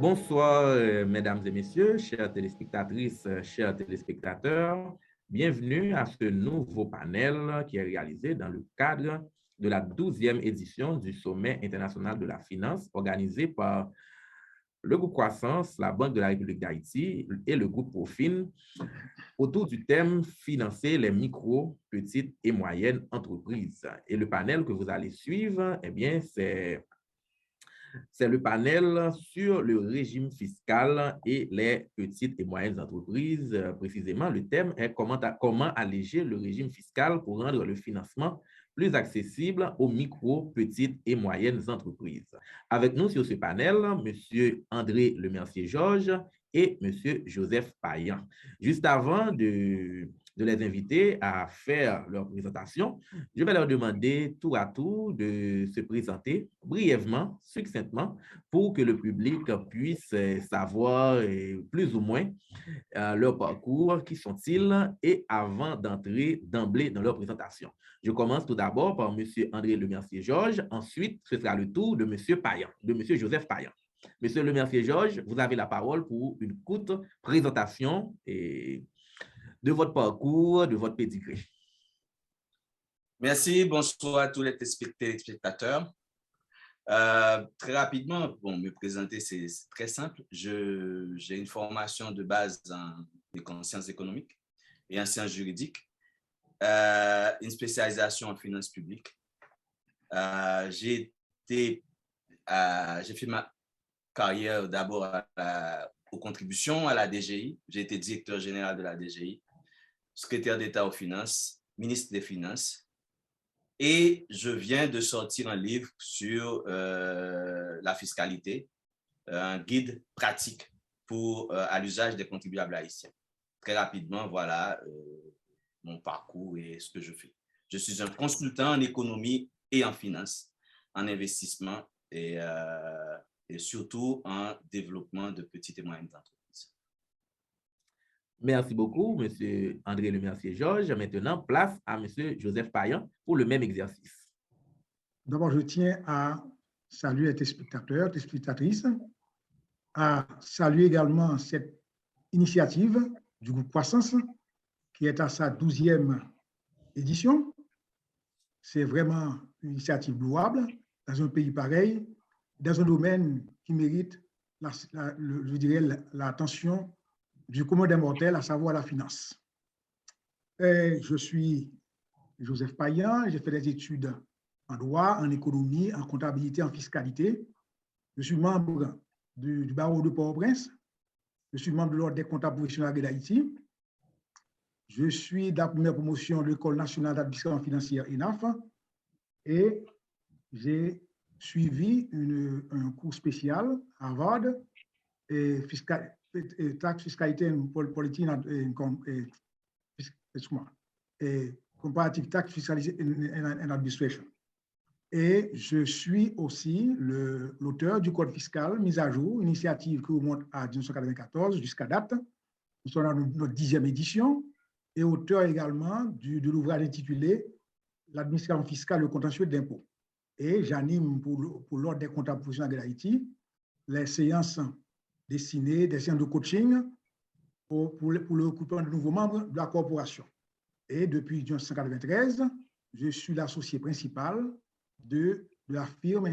Bonsoir, mesdames et messieurs, chères téléspectatrices, chers téléspectateurs. Bienvenue à ce nouveau panel qui est réalisé dans le cadre de la 12e édition du Sommet international de la finance organisé par le groupe Croissance, la Banque de la République d'Haïti et le groupe Profin autour du thème « Financer les micro, petites et moyennes entreprises ». Et le panel que vous allez suivre, eh bien, c'est le panel sur le régime fiscal et les petites et moyennes entreprises. Précisément, le thème est comment alléger le régime fiscal pour rendre le financement plus accessible aux micro, petites et moyennes entreprises. Avec nous sur ce panel, M. André Lemercier-Georges et M. Joseph Payan. Juste avant de les inviter à faire leur présentation, je vais leur demander tour à tour de se présenter brièvement, succinctement, pour que le public puisse savoir plus ou moins leur parcours, qui sont-ils, et avant d'entrer d'emblée dans leur présentation. Je commence tout d'abord par M. André Lemercier-Georges, ensuite ce sera le tour de M. Payan, de M. Joseph Payan. Monsieur Lemercier-Georges, vous avez la parole pour une courte présentation de votre parcours, de votre pédigré. Merci, bonsoir à tous les téléspectateurs. Très rapidement, me présenter, c'est très simple. J'ai une formation de base en sciences économiques et en sciences juridiques, une spécialisation en finances publiques. J'ai fait ma carrière d'abord aux contributions à la DGI. J'ai été directeur général de la DGI, secrétaire d'État aux finances, ministre des Finances. Et je viens de sortir un livre sur la fiscalité, un guide pratique à l'usage des contribuables haïtiens. Très rapidement, voilà mon parcours et ce que je fais. Je suis un consultant en économie et en finance, en investissement et surtout en développement de petites et moyennes entreprises. Merci beaucoup, M. André Lemercier-Georges. Maintenant, place à M. Joseph Payan pour le même exercice. D'abord, je tiens à saluer les téléspectateurs, téléspectatrices, à saluer également cette initiative du groupe Croissance qui est à sa 12e édition. C'est vraiment une initiative louable dans un pays pareil, dans un domaine qui mérite, je dirais, l'attention du commun des mortels, à savoir la finance. Je suis Joseph Payan, j'ai fait des études en droit, en économie, en comptabilité, en fiscalité. Je suis membre du barreau de Port-au-Prince. Je suis membre de l'Ordre des comptables professionnels d'Haïti. Je suis de la première promotion de l'École nationale d'administration financière ENAF et j'ai suivi un cours spécial à Harvard et taxe, fiscalité politique et comparative tax fiscalité and administration. Et je suis aussi l'auteur du code fiscal mise à jour, initiative qui remonte à 1994 jusqu'à date. Nous sommes dans notre 10e édition et auteur également de l'ouvrage intitulé L'administration fiscale et le contentieux d'impôts. Et j'anime pour l'Ordre des comptables professionnels de l'Haïti les séances destinées, des séances de coaching pour le recrutement de nouveaux membres de la corporation. Et depuis 1993, je suis l'associé principal de la firme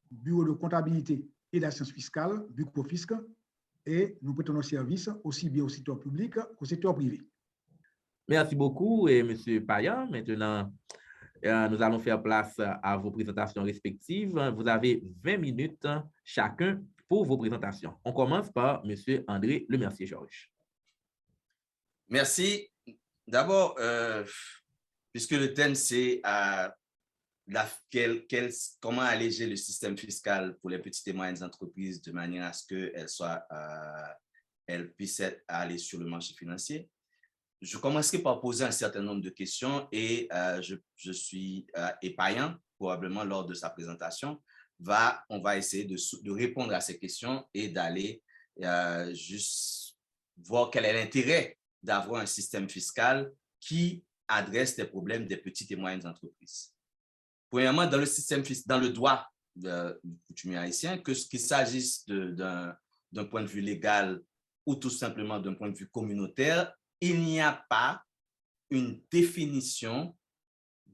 Bureau de comptabilité et d'assistance fiscale, Bucofisc, et nous prêtons nos services aussi bien au secteur public qu'au secteur privé. Merci beaucoup, M. Payan. Maintenant, nous allons faire place à vos présentations respectives. Vous avez 20 minutes chacun pour vos présentations. On commence par M. André Lemercier-Georges. Merci. D'abord, puisque le thème, c'est comment alléger le système fiscal pour les petites et moyennes entreprises de manière à ce qu'elles puissent aller sur le marché financier. Je commencerai par poser un certain nombre de questions et Payan, probablement lors de sa présentation, on va essayer de répondre à ces questions et d'aller juste voir quel est l'intérêt d'avoir un système fiscal qui adresse les problèmes des petites et moyennes entreprises. Premièrement, dans le droit coutumier haïtien, qu'il s'agisse d'un d'un point de vue légal ou tout simplement d'un point de vue communautaire, il n'y a pas une définition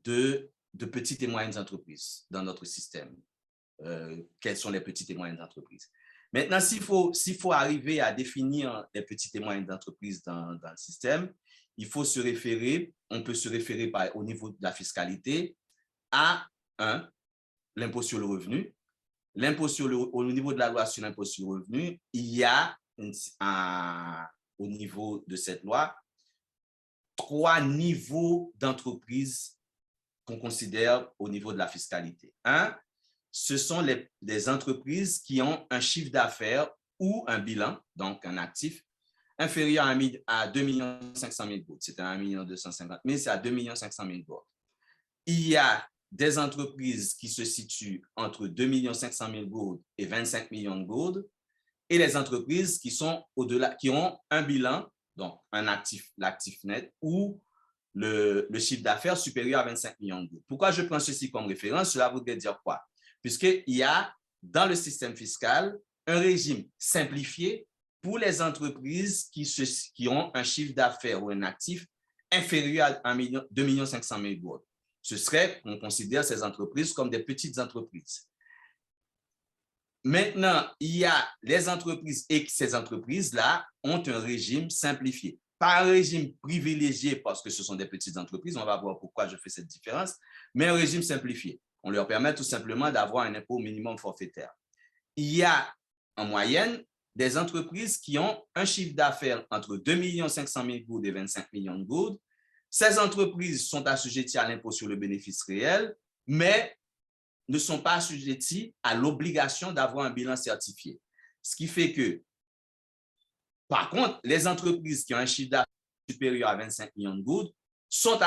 de petites et moyennes entreprises dans notre système. Quelles sont les petites et moyennes entreprises? Maintenant, s'il faut arriver à définir les petites et moyennes entreprises dans le système, on peut se référer au niveau de la fiscalité à l'impôt sur le revenu. Au niveau de la loi sur l'impôt sur le revenu, il y a au niveau de cette loi 3 niveaux d'entreprise qu'on considère au niveau de la fiscalité. Ce sont les entreprises qui ont un chiffre d'affaires ou un bilan, donc un actif, inférieur à 2 500 000 gouttes. C'était 1 250 000, c'est à 2 500 000 gouttes. Il y a des entreprises qui se situent entre 2 500 000 gouttes et 25 millions de gouttes, et les entreprises qui sont au-delà, qui ont un bilan, donc l'actif net, ou le chiffre d'affaires supérieur à 25 millions de gouttes. Pourquoi je prends ceci comme référence? Cela voudrait dire quoi? Puisqu'il y a dans le système fiscal un régime simplifié pour les entreprises qui ont un chiffre d'affaires ou un actif inférieur à 2 500 000 gouttes. Ce serait, on considère ces entreprises comme des petites entreprises. Maintenant, il y a les entreprises et ces entreprises-là ont un régime simplifié. Pas un régime privilégié parce que ce sont des petites entreprises, on va voir pourquoi je fais cette différence, mais un régime simplifié. On leur permet tout simplement d'avoir un impôt minimum forfaitaire. Il y a en moyenne des entreprises qui ont un chiffre d'affaires entre 2 500 000 gouttes et 25 millions de gouttes. Ces entreprises sont assujetties à l'impôt sur le bénéfice réel, mais ne sont pas assujetties à l'obligation d'avoir un bilan certifié. Ce qui fait que, par contre, les entreprises qui ont un chiffre d'affaires supérieur à 25 millions de gouttes sont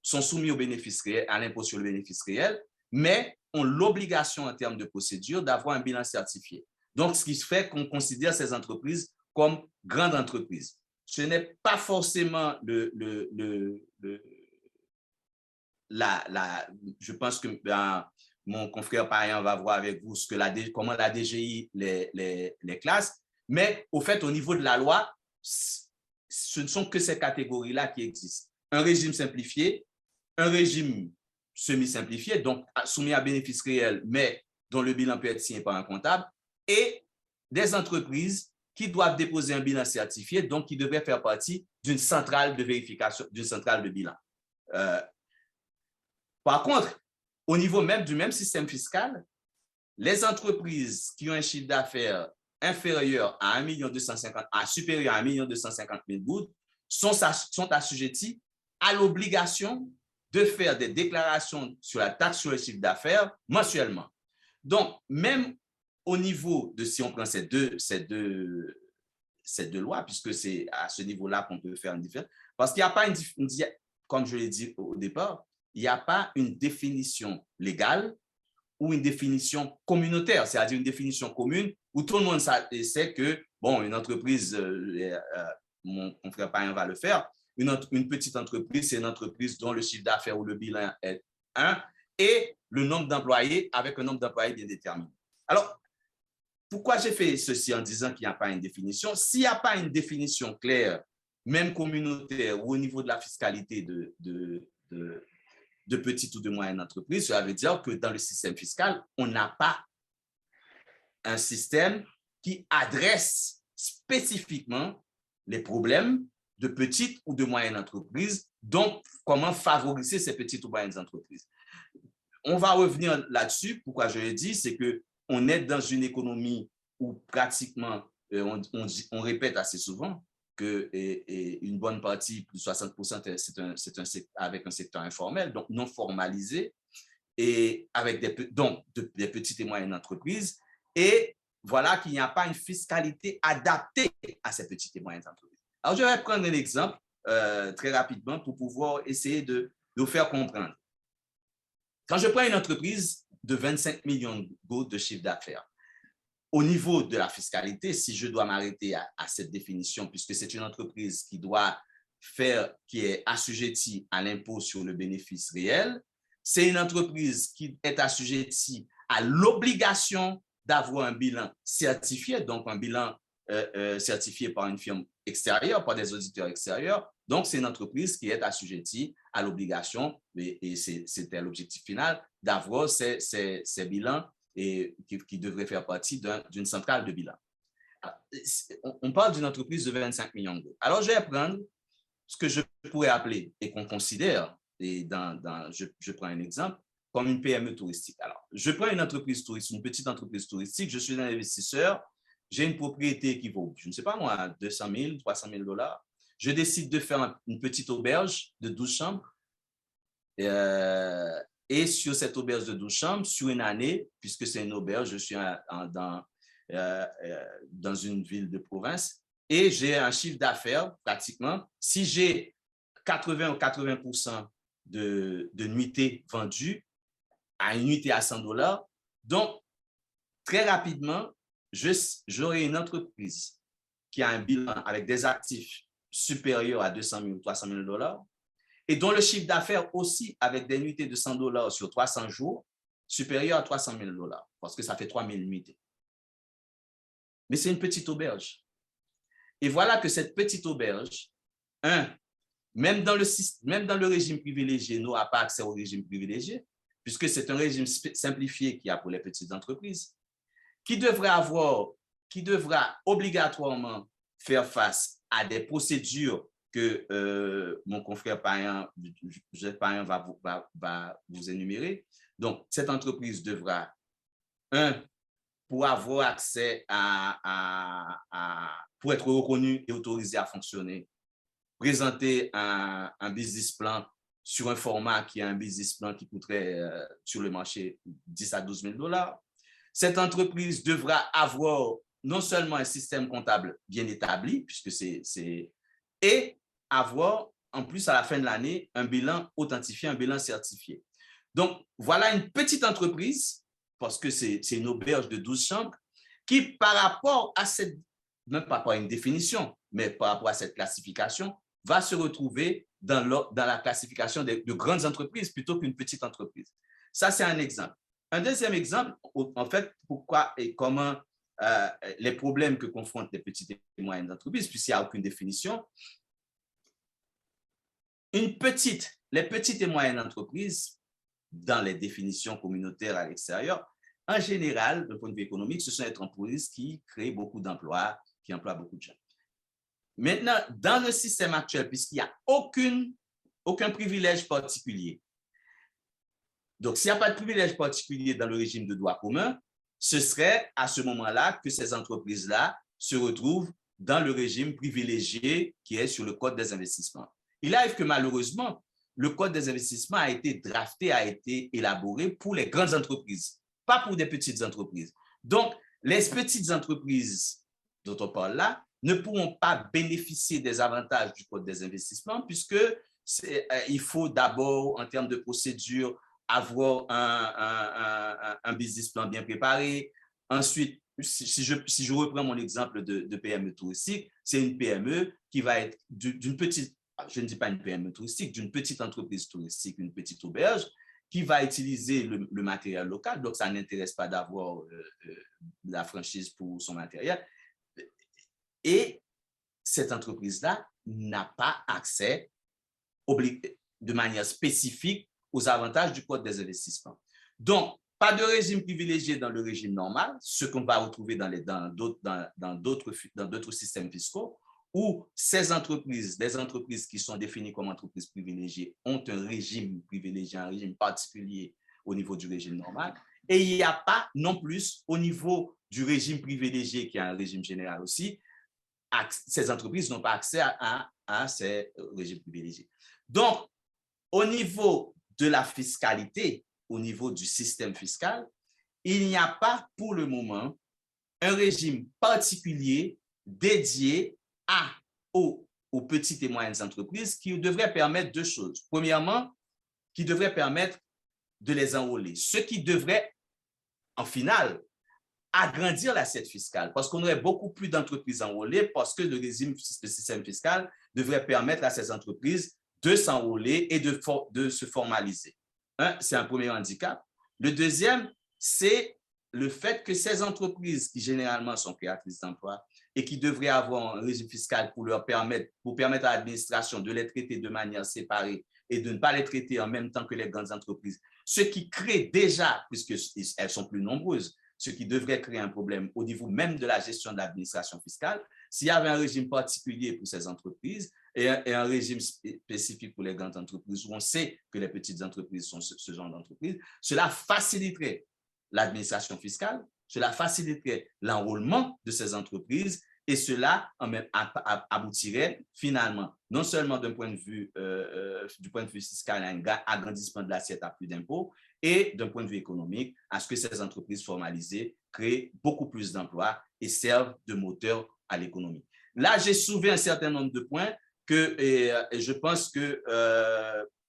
soumises au bénéfice réel, à l'impôt sur le bénéfice réel, mais ont l'obligation en termes de procédure d'avoir un bilan certifié. Donc, ce qui fait qu'on considère ces entreprises comme grandes entreprises. Ce n'est pas forcément je pense que mon confrère Payan va voir avec vous comment la DGI les classe, mais au fait, au niveau de la loi, ce ne sont que ces catégories-là qui existent. Un régime simplifié, un régime semi-simplifié, donc soumis à bénéfice réel, mais dont le bilan peut être signé par un comptable, et des entreprises qui doivent déposer un bilan certifié, donc qui devraient faire partie d'une centrale de vérification, d'une centrale de bilan. Par contre, au niveau même du même système fiscal, les entreprises qui ont un chiffre d'affaires inférieur à 1 250 000, supérieur à 1 250 000 gouttes sont assujettis à l'obligation de faire des déclarations sur la taxe sur le chiffre d'affaires mensuellement. Donc, même au niveau de, si on prend ces deux lois, puisque c'est à ce niveau-là qu'on peut faire une différence, parce qu'il n'y a pas comme je l'ai dit au départ, il n'y a pas une définition légale ou une définition communautaire, c'est-à-dire une définition commune où tout le monde sait que, bon, une entreprise, mon frère Payan va le faire, une petite entreprise, c'est une entreprise dont le chiffre d'affaires ou le bilan est 1 et le nombre d'employés avec un nombre d'employés bien déterminé. Alors, pourquoi j'ai fait ceci en disant qu'il n'y a pas une définition? S'il n'y a pas une définition claire, même communautaire ou au niveau de la fiscalité de petites ou de moyennes entreprises, cela veut dire que dans le système fiscal, on n'a pas un système qui adresse spécifiquement les problèmes de petites ou de moyennes entreprises, donc comment favoriser ces petites ou moyennes entreprises. On va revenir là-dessus, pourquoi je l'ai dit, c'est qu'on est dans une économie où pratiquement, on répète assez souvent, qu'une bonne partie, plus de 60%, c'est avec un secteur informel, donc non formalisé, et avec des petites et moyennes entreprises. Et voilà qu'il n'y a pas une fiscalité adaptée à ces petites et moyennes entreprises. Alors, je vais prendre un exemple très rapidement pour pouvoir essayer de vous faire comprendre. Quand je prends une entreprise de 25 millions de gouttes de chiffre d'affaires, au niveau de la fiscalité, si je dois m'arrêter à cette définition, puisque c'est une entreprise qui est assujettie à l'impôt sur le bénéfice réel, c'est une entreprise qui est assujettie à l'obligation d'avoir un bilan certifié, donc un bilan certifié par une firme extérieure, par des auditeurs extérieurs. Donc, c'est une entreprise qui est assujettie à l'obligation, et c'était l'objectif final, d'avoir ces bilans et qui devraient faire partie d'une centrale de bilan. On parle d'une entreprise de 25 millions d'euros. Alors, je vais prendre ce que je pourrais appeler et qu'on considère, et je prends un exemple, comme une PME touristique. Alors, je prends une entreprise touristique, une petite entreprise touristique, je suis un investisseur, j'ai une propriété qui vaut, je ne sais pas moi, 200 000, 300 000 $. Je décide de faire une petite auberge de 12 chambres. Et sur cette auberge de 12 chambres, sur une année, puisque c'est une auberge, je suis dans une ville de province, et j'ai un chiffre d'affaires pratiquement. Si j'ai 80 ou 80% de nuitées vendues à une nuitée à 100 $, donc très rapidement, j'aurai une entreprise qui a un bilan avec des actifs supérieurs à 200 000 ou 300 000 $, et dont le chiffre d'affaires aussi avec des nuitées de 100 $ sur 300 jours supérieur à 300 000 $, parce que ça fait 3 000 nuitées. Mais c'est une petite auberge. Et voilà que cette petite auberge, même dans le régime privilégié, n'aura pas accès au régime privilégié, puisque c'est un régime simplifié qu'il y a pour les petites entreprises, qui devra obligatoirement faire face à des procédures que mon confrère Payan va vous énumérer. Donc, cette entreprise devra, pour avoir accès pour être reconnue et autorisée à fonctionner, présenter un business plan sur un format qui est un business plan qui coûterait sur le marché 10 à 12 000 $. Cette entreprise devra avoir non seulement un système comptable bien établi, puisque et avoir en plus à la fin de l'année un bilan authentifié, un bilan certifié. Donc, voilà une petite entreprise, parce que c'est une auberge de 12 chambres, qui par rapport à même pas par une définition, mais par rapport à cette classification, va se retrouver dans la classification de grandes entreprises plutôt qu'une petite entreprise. Ça, c'est un exemple. Un deuxième exemple, en fait, pourquoi et comment les problèmes que confrontent les petites et moyennes entreprises, puisqu'il n'y a aucune définition. Les petites et moyennes entreprises, dans les définitions communautaires à l'extérieur, en général, d'un point de vue économique, ce sont des entreprises qui créent beaucoup d'emplois, qui emploient beaucoup de gens. Maintenant, dans le système actuel, puisqu'il n'y a aucun privilège particulier, donc s'il n'y a pas de privilège particulier dans le régime de droit commun, ce serait à ce moment-là que ces entreprises-là se retrouvent dans le régime privilégié qui est sur le Code des investissements. Il arrive que malheureusement, le Code des investissements a été drafté, a été élaboré pour les grandes entreprises, pas pour des petites entreprises. Donc, les petites entreprises dont on parle là ne pourront pas bénéficier des avantages du Code des investissements puisque il faut d'abord, en termes de procédure, avoir un business plan bien préparé. Ensuite, si je reprends mon exemple de PME touristique, c'est une PME qui va être d'une petite, je ne dis pas une PME touristique, d'une petite entreprise touristique, une petite auberge, qui va utiliser le matériel local. Donc, ça n'intéresse pas d'avoir la franchise pour son matériel. Et cette entreprise-là n'a pas accès de manière spécifique aux avantages du Code des investissements. Donc, pas de régime privilégié dans le régime normal, ce qu'on va retrouver dans d'autres systèmes fiscaux, où ces entreprises, des entreprises qui sont définies comme entreprises privilégiées, ont un régime privilégié, un régime particulier au niveau du régime normal. Et il n'y a pas non plus au niveau du régime privilégié, qui est un régime général aussi, ces entreprises n'ont pas accès à ces régimes privilégiés. Donc, au niveau de la fiscalité, au niveau du système fiscal, il n'y a pas pour le moment un régime particulier dédié aux petites et moyennes entreprises qui devrait permettre deux choses. Premièrement, qui devrait permettre de les enrôler, ce qui devrait, en finale, agrandir l'assiette fiscale, parce qu'on aurait beaucoup plus d'entreprises enrôlées, parce que le système fiscal devrait permettre à ces entreprises de s'enrôler et de se formaliser. C'est un premier handicap. Le deuxième, c'est le fait que ces entreprises qui généralement sont créatrices d'emplois et qui devraient avoir un régime fiscal pour permettre à l'administration de les traiter de manière séparée et de ne pas les traiter en même temps que les grandes entreprises, ce qui crée déjà, puisqu'elles sont plus nombreuses, ce qui devrait créer un problème au niveau même de la gestion de l'administration fiscale. S'il y avait un régime particulier pour ces entreprises et un régime spécifique pour les grandes entreprises, où on sait que les petites entreprises sont ce genre d'entreprises, cela faciliterait l'administration fiscale, cela faciliterait l'enrôlement de ces entreprises et cela aboutirait finalement, non seulement du point de vue fiscal, à un agrandissement de l'assiette à plus d'impôts et d'un point de vue économique, à ce que ces entreprises formalisées créent beaucoup plus d'emplois et servent de moteur à l'économie. Là, j'ai soulevé un certain nombre de points et je pense que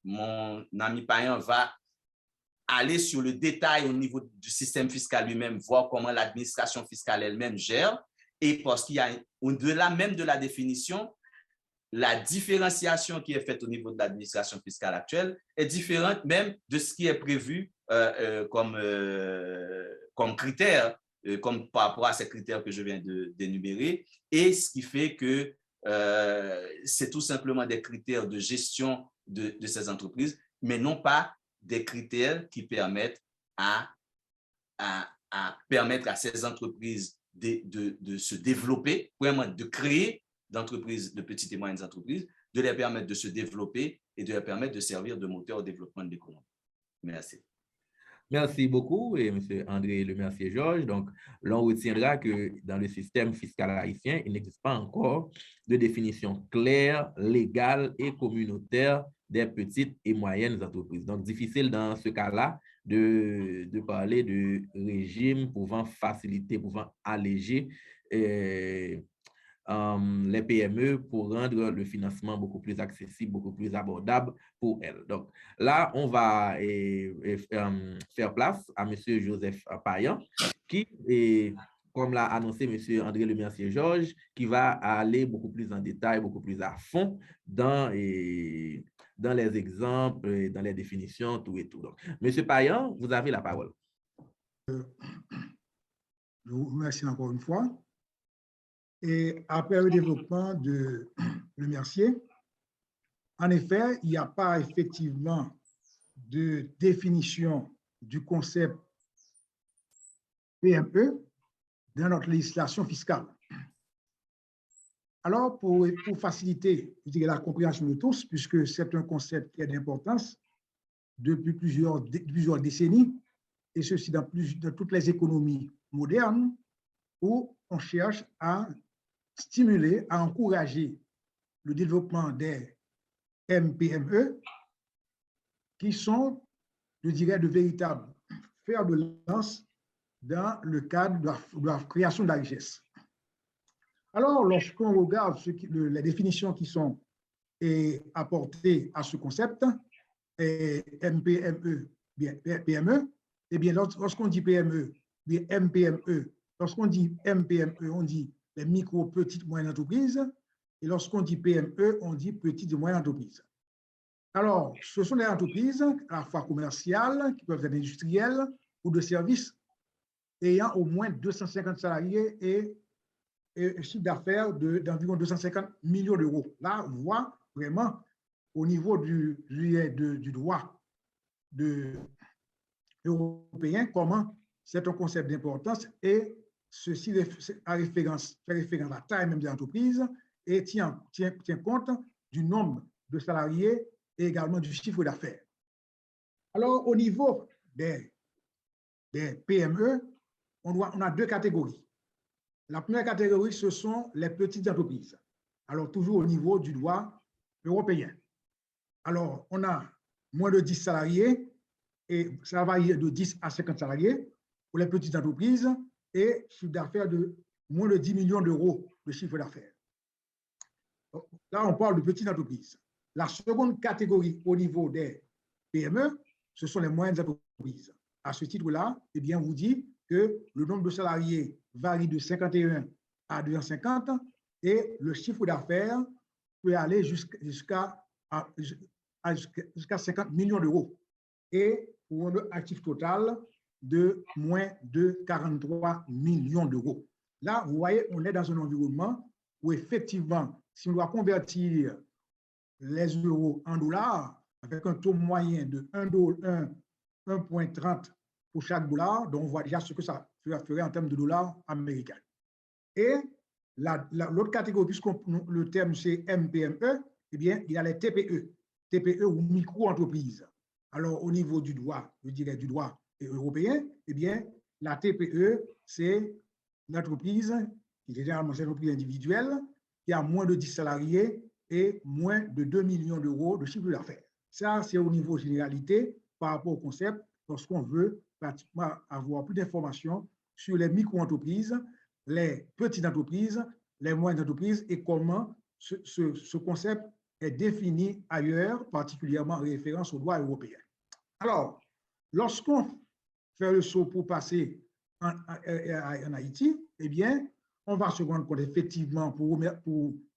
mon ami Payan va aller sur le détail au niveau du système fiscal lui-même, voir comment l'administration fiscale elle-même gère, et parce qu'il y a, au-delà même de la définition, la différenciation qui est faite au niveau de l'administration fiscale actuelle est différente même de ce qui est prévu comme critère, comme par rapport à ces critères que je viens d'énumérer, et ce qui fait que c'est tout simplement des critères de gestion de ces entreprises, mais non pas des critères qui permettent à permettre à ces entreprises de se développer, vraiment de créer d'entreprises, de petites et moyennes entreprises, de les permettre de se développer et de les permettre de servir de moteur au développement de l'économie. Merci. Merci beaucoup, et M. André Le Mercier-Georges. Donc, l'on retiendra que dans le système fiscal haïtien, il n'existe pas encore de définition claire, légale et communautaire des petites et moyennes entreprises. Donc, difficile dans ce cas-là de parler de régime pouvant faciliter, pouvant alléger les PME pour rendre le financement beaucoup plus accessible, beaucoup plus abordable pour elles. Donc là, on va faire place à M. Joseph Payan, qui est, comme l'a annoncé M. André Le Mercier-Georges, qui va aller beaucoup plus en détail, beaucoup plus à fond dans les exemples, dans les définitions, tout et tout. Donc, M. Payan, vous avez la parole. Je vous remercie encore une fois. Et après le développement de Le Mercier, en effet, il n'y a pas effectivement de définition du concept PME dans notre législation fiscale. Alors, pour faciliter, je dirais, la compréhension de tous, puisque c'est un concept qui est d'importance depuis plusieurs décennies, et ceci dans toutes les économies modernes, où on cherche à stimuler, à encourager le développement des MPME, qui sont, je dirais, de véritables fers de lance dans le cadre de la création de la richesse. Alors, lorsqu'on regarde les définitions qui sont apportées à ce concept, MPME, bien PME, eh bien, lorsqu'on dit PME, bien MPME, lorsqu'on dit MPME, on dit les micro, petites, moyennes entreprises, et lorsqu'on dit PME, on dit petites et moyennes entreprises. Alors, ce sont des entreprises à la fois commerciales, qui peuvent être industrielles ou de services, ayant au moins 250 salariés et un chiffre d'affaires d'environ 250 millions d'euros. Là, on voit vraiment au niveau du droit européen comment c'est un concept d'importance et ceci fait référence à la taille même des entreprises et tient compte du nombre de salariés et également du chiffre d'affaires. Alors, au niveau des PME, on a deux catégories. La première catégorie, ce sont les petites entreprises. Alors, toujours au niveau du droit européen. Alors, on a moins de 10 salariés et ça va de 10 à 50 salariés pour les petites entreprises et chiffre d'affaires de moins de 10 millions d'euros de chiffre d'affaires. Là, on parle de petites entreprises. La seconde catégorie au niveau des PME, ce sont les moyennes entreprises. À ce titre-là, eh bien, on vous dit que le nombre de salariés varie de 51 à 250 et le chiffre d'affaires peut aller jusqu'à 50 millions d'euros. Et pour un actif total de moins de 43 millions d'euros. Là, vous voyez, on est dans un environnement où effectivement, si on doit convertir les euros en dollars, avec un taux moyen de 1,30 pour chaque dollar, donc on voit déjà ce que ça ferait en termes de dollars américains. Et l'autre catégorie, puisque le terme c'est MPME, eh bien, il y a les TPE ou micro-entreprises. Alors, au niveau du droit, je dirais du droit européen, eh bien, la TPE, c'est l'entreprise, qui est généralement une entreprise individuelle, qui a moins de 10 salariés et moins de 2 millions d'euros de chiffre d'affaires. Ça, c'est au niveau généralité par rapport au concept, lorsqu'on veut pratiquement avoir plus d'informations sur les micro-entreprises, les petites entreprises, les moyennes entreprises et comment ce concept est défini ailleurs, particulièrement en référence au droit européen. Alors, lorsqu'on fait le saut pour passer en Haïti, eh bien, on va se rendre compte effectivement, pour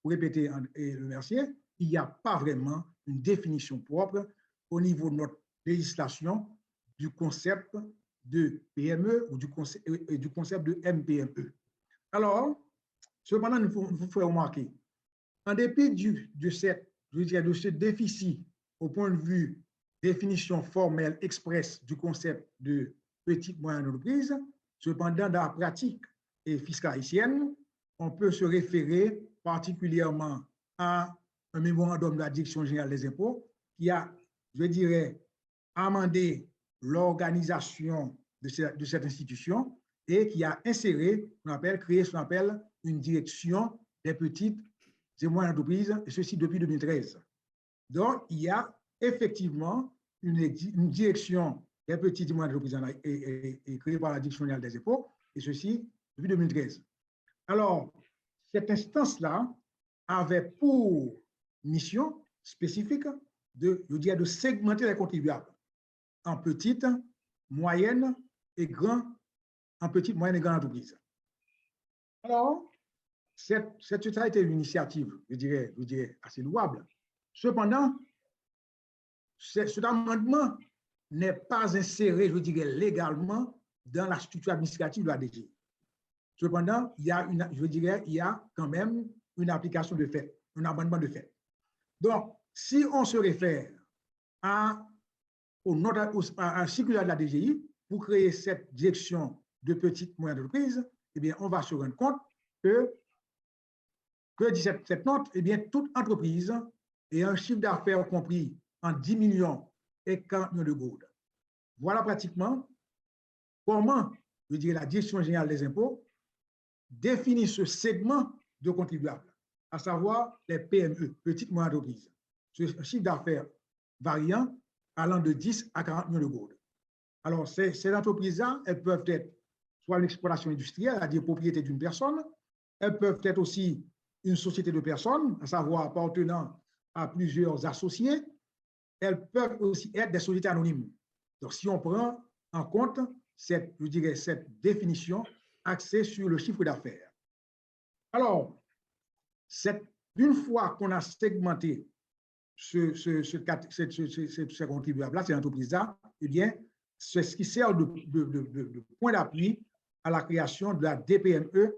répéter et le remercier, il n'y a pas vraiment une définition propre au niveau de notre législation du concept de PME ou du concept de MPME. Alors, cependant, il faut faire remarquer, en dépit de ce déficit au point de vue définition formelle expresse du concept de petite moyenne entreprise, cependant, dans la pratique et fiscale haïtienne, on peut se référer particulièrement à un mémorandum de la Direction générale des impôts qui a, je dirais, amendé l'organisation de cette institution et qui a inséré, créé ce qu'on appelle une direction des petites et moyennes entreprises, et ceci depuis 2013. Donc, il y a effectivement une direction des petites et moyennes entreprises créée par la Direction générale des impôts, et ceci depuis 2013. Alors, cette instance-là avait pour mission spécifique de segmenter les contribuables en petites, moyennes et grandes entreprises. Alors, ça a été une initiative, je dirais assez louable. Cependant, cet amendement n'est pas inséré, je dirais, légalement dans la structure administrative de la DGI. Cependant, il y a quand même une application de fait, un amendement de fait. Donc, si on se réfère à un circulaire de la DGI pour créer cette direction de petites et moyennes entreprises, eh bien, on va se rendre compte que dit cette note, eh bien, toute entreprise ayant un chiffre d'affaires compris en 10 millions et 40 millions de gourdes. Voilà pratiquement comment, je dirais, la Direction générale des impôts définit ce segment de contribuables, à savoir les PME, petites et moyennes entreprises. Ce chiffre d'affaires variant allant de 10 à 40 millions de gourdes. Alors, ces entreprises-là, elles peuvent être soit une exploitation industrielle, c'est-à-dire propriété d'une personne, elles peuvent être aussi une société de personnes, à savoir appartenant à plusieurs associés, elles peuvent aussi être des sociétés anonymes. Donc, si on prend en compte cette définition axée sur le chiffre d'affaires. Alors, une fois qu'on a segmenté ces contribuables-là, ces entreprises-là, eh bien, c'est ce qui sert de point d'appui à la création de la DPME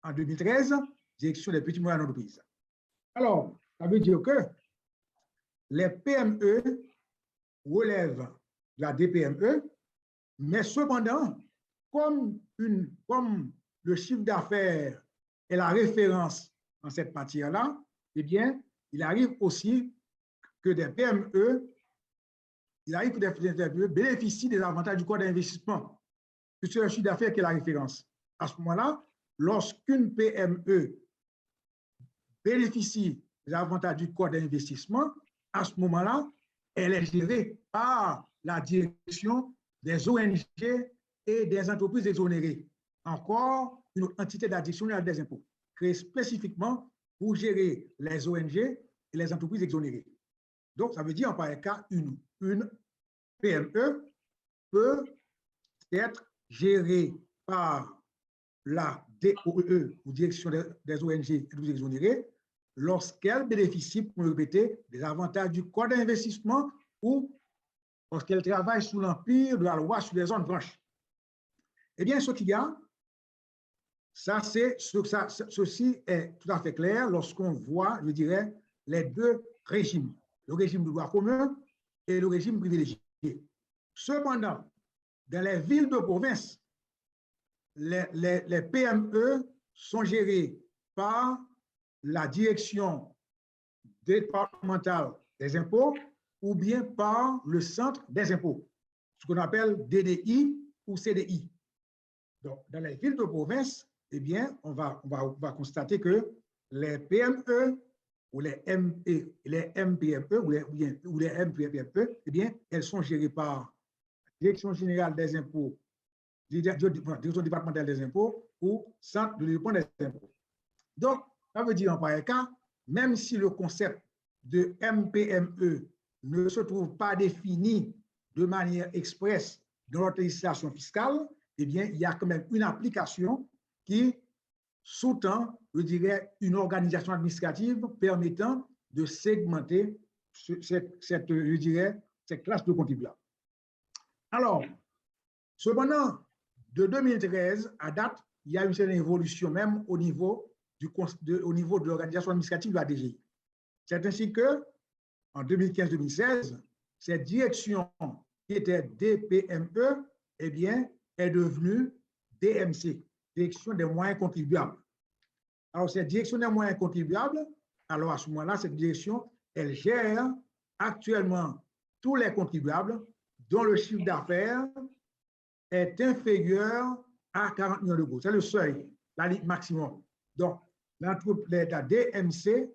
en 2013, Direction des petites et moyennes entreprises. Alors, ça veut dire que les PME relèvent de la DPME, mais cependant, comme le chiffre d'affaires est la référence en cette matière-là, eh bien, il arrive aussi que des PME bénéficient des avantages du code d'investissement, puisque c'est le chiffre d'affaires qui est la référence. À ce moment-là, lorsqu'une PME bénéficie des avantages du code d'investissement, à ce moment-là, elle est gérée par la direction des ONG et des entreprises exonérées. Encore une entité de la Direction générale des impôts, créée spécifiquement pour gérer les ONG et les entreprises exonérées. Donc, ça veut dire en pareil cas, une PME peut être gérée par la DOE, ou Direction des ONG et des exonérées, lorsqu'elle bénéficie, pour le répéter, des avantages du code d'investissement ou lorsqu'elle travaille sous l'empire de la loi sur les zones franches. Eh bien, ce qu'il y a, ceci est tout à fait clair lorsqu'on voit, je dirais, les deux régimes, le régime de droit commun et le régime privilégié. Cependant, dans les villes de province, les PME sont gérées par la direction départementale des impôts ou bien par le centre des impôts, ce qu'on appelle DDI ou CDI. Donc, dans les villes de province, eh bien, on va constater que les PME ou les MPME ou les MPME, eh bien, elles sont gérées par la Direction générale des impôts, Direction départementale des impôts ou Centre de développement des impôts. Donc, ça veut dire en pareil cas, même si le concept de MPME ne se trouve pas défini de manière expresse dans notre législation fiscale, eh bien, il y a quand même une application qui sous-tend, je dirais, une organisation administrative permettant de segmenter cette classe de contribuables. Alors, cependant, de 2013 à date, il y a une certaine évolution même au niveau de l'organisation administrative de la DGI. C'est ainsi que, en 2015-2016, cette direction qui était DPME, eh bien, est devenue DMC, Direction des moyens contribuables. Alors, cette direction des moyens contribuables, alors à ce moment-là, cette direction, elle gère actuellement tous les contribuables dont le chiffre d'affaires est inférieur à 40 millions d'euros. C'est le seuil, la limite maximum. Donc, la DMC,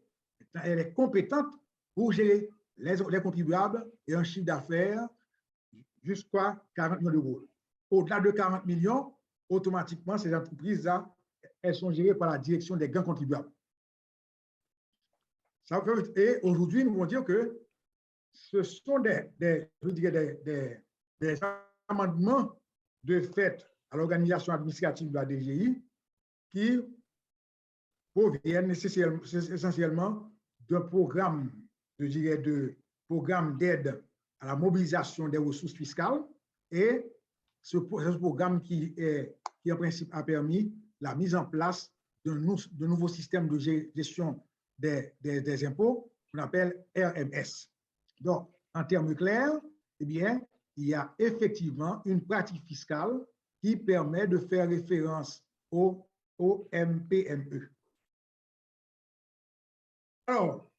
elle est compétente pour gérer les contribuables et un chiffre d'affaires jusqu'à 40 millions d'euros. Au-delà de 40 millions, automatiquement, ces entreprises-là, elles sont gérées par la direction des gains contribuables. Et aujourd'hui, nous allons dire que ce sont des amendements de fait à l'organisation administrative de la DGI qui proviennent essentiellement d'un programme, je dirais, de programme d'aide à la mobilisation des ressources fiscales, et ce programme qui en principe a permis la mise en place de nouveaux systèmes de gestion des impôts qu'on appelle RMS. Donc, en termes clairs, eh bien, il y a effectivement une pratique fiscale qui permet de faire référence au MPME. Alors,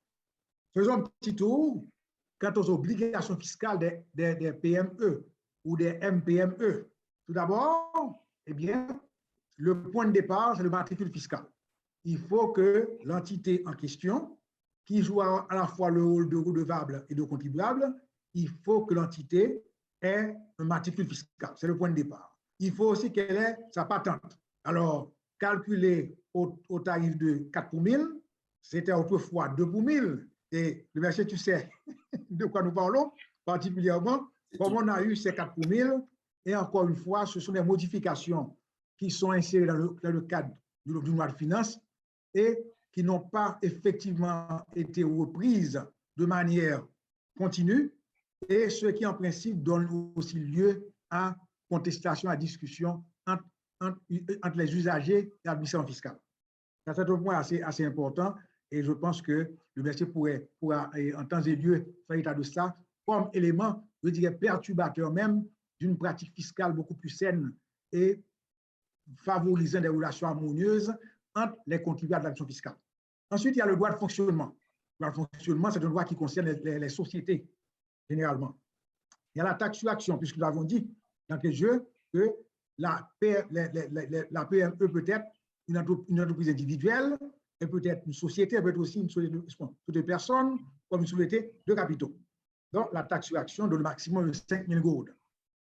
faisons un petit tour quant aux obligations fiscales des PME ou des MPME. Tout d'abord, eh bien, le point de départ, c'est le matricule fiscal. Il faut que l'entité en question, qui joue à la fois le rôle de redevable et de contribuable, il faut que l'entité ait un matricule fiscal. C'est le point de départ. Il faut aussi qu'elle ait sa patente. Alors, calculé au tarif de 4 pour 1000, c'était autrefois 2 pour 1000. Et le monsieur, tu sais de quoi nous parlons, particulièrement, comme on a eu ces 4 pour 1000, et encore une fois, ce sont des modifications qui sont insérées dans le cadre d'une loi de finances et qui n'ont pas effectivement été reprises de manière continue, et ce qui en principe donne aussi lieu à contestation, à discussion entre les usagers et l'administration fiscale. C'est un point assez important, et je pense que le monsieur pourra en temps et lieu faire état de ça comme élément, je dirais, perturbateur même d'une pratique fiscale beaucoup plus saine et favorisant des relations harmonieuses entre les contribuables de l'administration fiscale. Ensuite, il y a le droit de fonctionnement. Le droit de fonctionnement, c'est un droit qui concerne les sociétés, généralement. Il y a la taxe sur action, puisque nous avons dit dans le jeu que la PME peut être une entreprise individuelle, elle peut être une société, elle peut être aussi une société de personnes, comme une société de capitaux. Donc, la taxe sur action donne le maximum de 5 000 gourdes.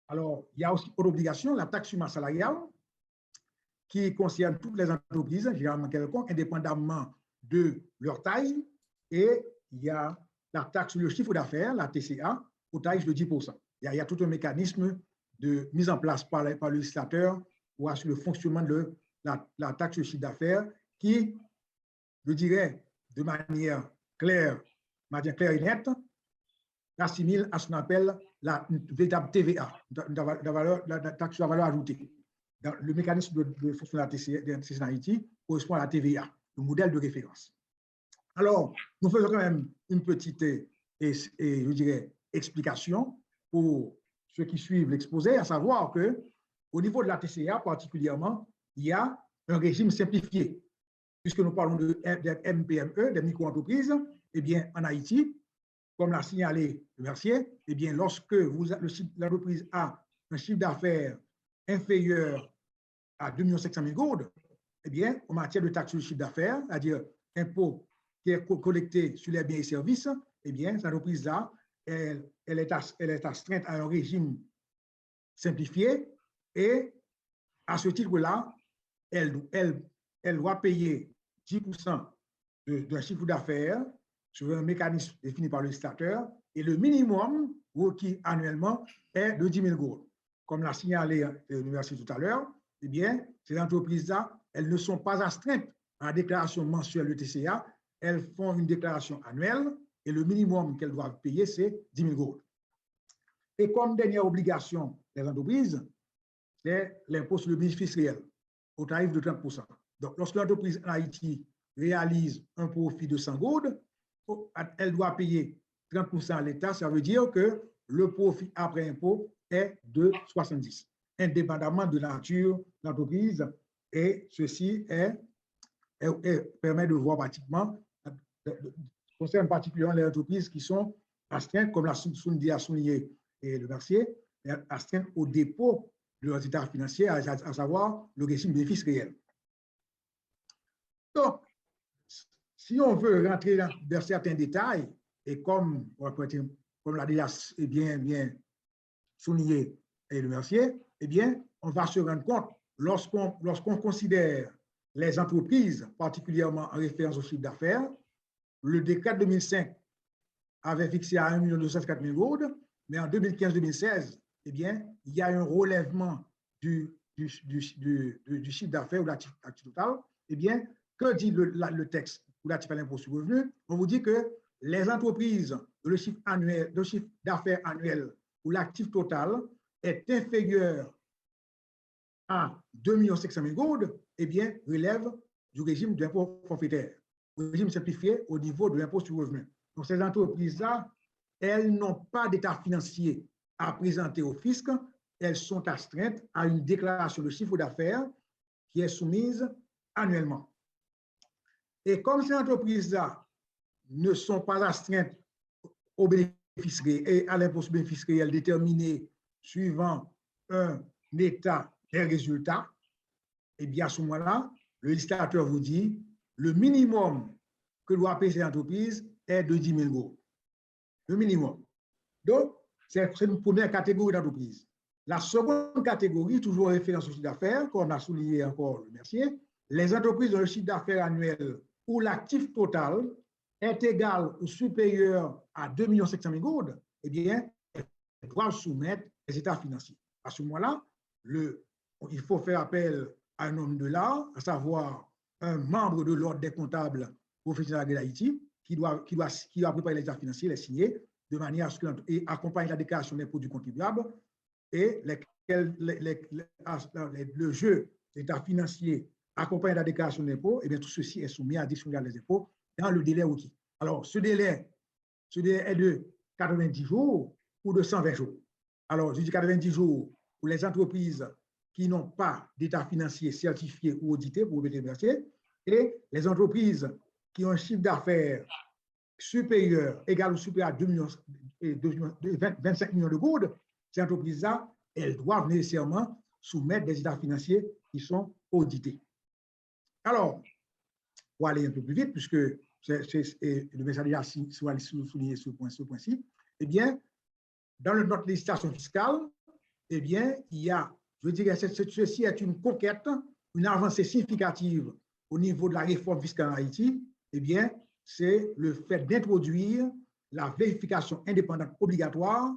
Alors, il y a aussi pour obligation la taxe sur masse salariale, qui concerne toutes les entreprises, généralement quelconques, indépendamment de leur taille, et il y a la taxe sur le chiffre d'affaires, la TCA, au tarif de 10%. Il y a tout un mécanisme de mise en place par le législateur pour assurer le fonctionnement de la taxe sur le chiffre d'affaires qui, je dirais, de manière claire et nette, assimile à ce qu'on appelle la véritable TVA, la taxe sur la valeur ajoutée. dans le mécanisme de fonctionnement de la TCA en Haïti correspond à la TVA, le modèle de référence. Alors, nous faisons quand même une petite, je dirais, explication pour ceux qui suivent l'exposé, à savoir que au niveau de la TCA particulièrement, il y a un régime simplifié. Puisque nous parlons de MPME, des micro-entreprises, eh bien, en Haïti, comme l'a signalé le Mercier, eh bien, lorsque l'entreprise a un chiffre d'affaires inférieur à 2 500 000 gourdes, eh bien, en matière de taxe sur le chiffre d'affaires, c'est-à-dire impôt qui est collecté sur les biens et services, eh bien, cette entreprise-là, elle est astreinte à un régime simplifié et à ce titre-là, elle doit payer 10% d'un chiffre d'affaires sur un mécanisme défini par le législateur et le minimum requis annuellement est de 10 000 gourdes. Comme l'a signalé l'université tout à l'heure, eh bien, ces entreprises-là, elles ne sont pas astreintes à la déclaration mensuelle de TCA, elles font une déclaration annuelle et le minimum qu'elles doivent payer, c'est 10 000 gourdes. Et comme dernière obligation des entreprises, c'est l'impôt sur le bénéfice réel au tarif de 30%. Donc, lorsque l'entreprise en Haïti réalise un profit de 100 gourdes, elle doit payer 30% à l'État. Ça veut dire que le profit après impôt est de 70, indépendamment de la nature de l'entreprise. Et ceci permet de voir pratiquement, concerne particulièrement les entreprises qui sont astreintes, comme l'a souligné le Mercier, astreintes au dépôt de leurs états financiers, à savoir le régime bénéfice réel. Donc, si on veut rentrer dans certains détails, et comme l'a déjà bien souligné le Mercier, eh bien, on va se rendre compte, lorsqu'on considère les entreprises, particulièrement en référence au chiffre d'affaires, le décret 2005 avait fixé à 1 204 000 gourdes, mais en 2015-2016, eh bien, il y a un relèvement du chiffre d'affaires ou de l'actif total. Eh bien, que dit le texte relatif à l'impôt sur le revenu? On vous dit que les entreprises dont le chiffre d'affaires annuel ou l'actif total est inférieur à 2 500 000 gourdes, eh bien, relève du régime d'impôt forfaitaire, régime simplifié au niveau de l'impôt sur le revenu. Donc, ces entreprises-là, elles n'ont pas d'état financier à présenter au fisc, elles sont astreintes à une déclaration de chiffre d'affaires qui est soumise annuellement. Et comme ces entreprises-là ne sont pas astreintes au bénéfice et à l'impôt sur le bénéfice réel déterminé suivant un état des résultats, eh bien, à ce moment-là, le législateur vous dit le minimum que doit payer ces entreprises est de 10 000 gourdes. Le minimum. Donc, c'est une première catégorie d'entreprises. La seconde catégorie, toujours référence au chiffre d'affaires, comme a souligné encore le Mercier, les entreprises dont le chiffre d'affaires annuel ou l'actif total est égal ou supérieur à 2 500 000 gourdes, eh bien, elles doivent soumettre les états financiers. À ce moment-là, il faut faire appel à un homme de l'art, à savoir un membre de l'ordre des comptables professionnels d'Haïti, qui doit préparer les états financiers, les signer, de manière à ce et accompagner la déclaration d'impôt du contribuable et le jeu d'état financier accompagne la déclaration d'impôt, et bien tout ceci est soumis à la direction générale des impôts dans le délai requis. Alors, ce délai est de 90 jours ou de 120 jours. Alors, je dis 90 jours pour les entreprises qui n'ont pas d'état financier certifié ou audité pour le Mercier, et les entreprises qui ont un chiffre d'affaires supérieur, égal ou supérieur à 25 millions de gourdes, ces entreprises-là, elles doivent nécessairement soumettre des états financiers qui sont audités. Alors, pour aller un peu plus vite, puisque le message a souligné ce point-ci, eh bien, dans notre législation fiscale, eh bien, il y a, je dirais, ceci est une conquête, une avancée significative au niveau de la réforme fiscale en Haïti, eh bien, c'est le fait d'introduire la vérification indépendante obligatoire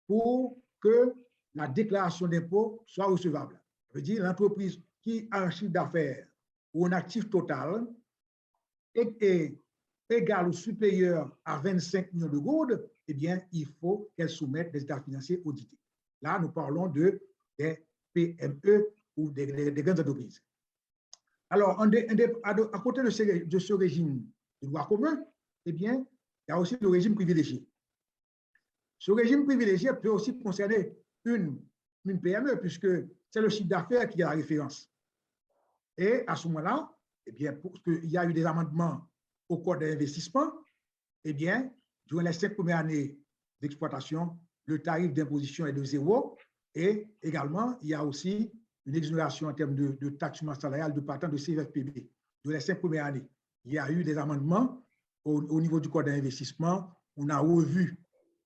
pour que la déclaration d'impôt soit recevable. Ça veut dire l'entreprise qui a un chiffre d'affaires ou un actif total est égal ou supérieur à 25 millions de gourdes, eh bien, il faut qu'elle soumette des états financiers audités. Là, nous parlons des PME ou des grandes entreprises. Alors, à côté de ce régime de droit commun, eh bien, il y a aussi le régime privilégié. Ce régime privilégié peut aussi concerner une PME, puisque c'est le chiffre d'affaires qui est la référence. Et à ce moment-là, eh bien, pour qu'il y a eu des amendements au code d'investissement, eh bien, durant les 5 premières années d'exploitation, le tarif d'imposition est de 0. Et également, il y a aussi une exonération en termes de taxe salariale de partant de CFPB. Durant les 5 premières années, il y a eu des amendements au niveau du code d'investissement. On a revu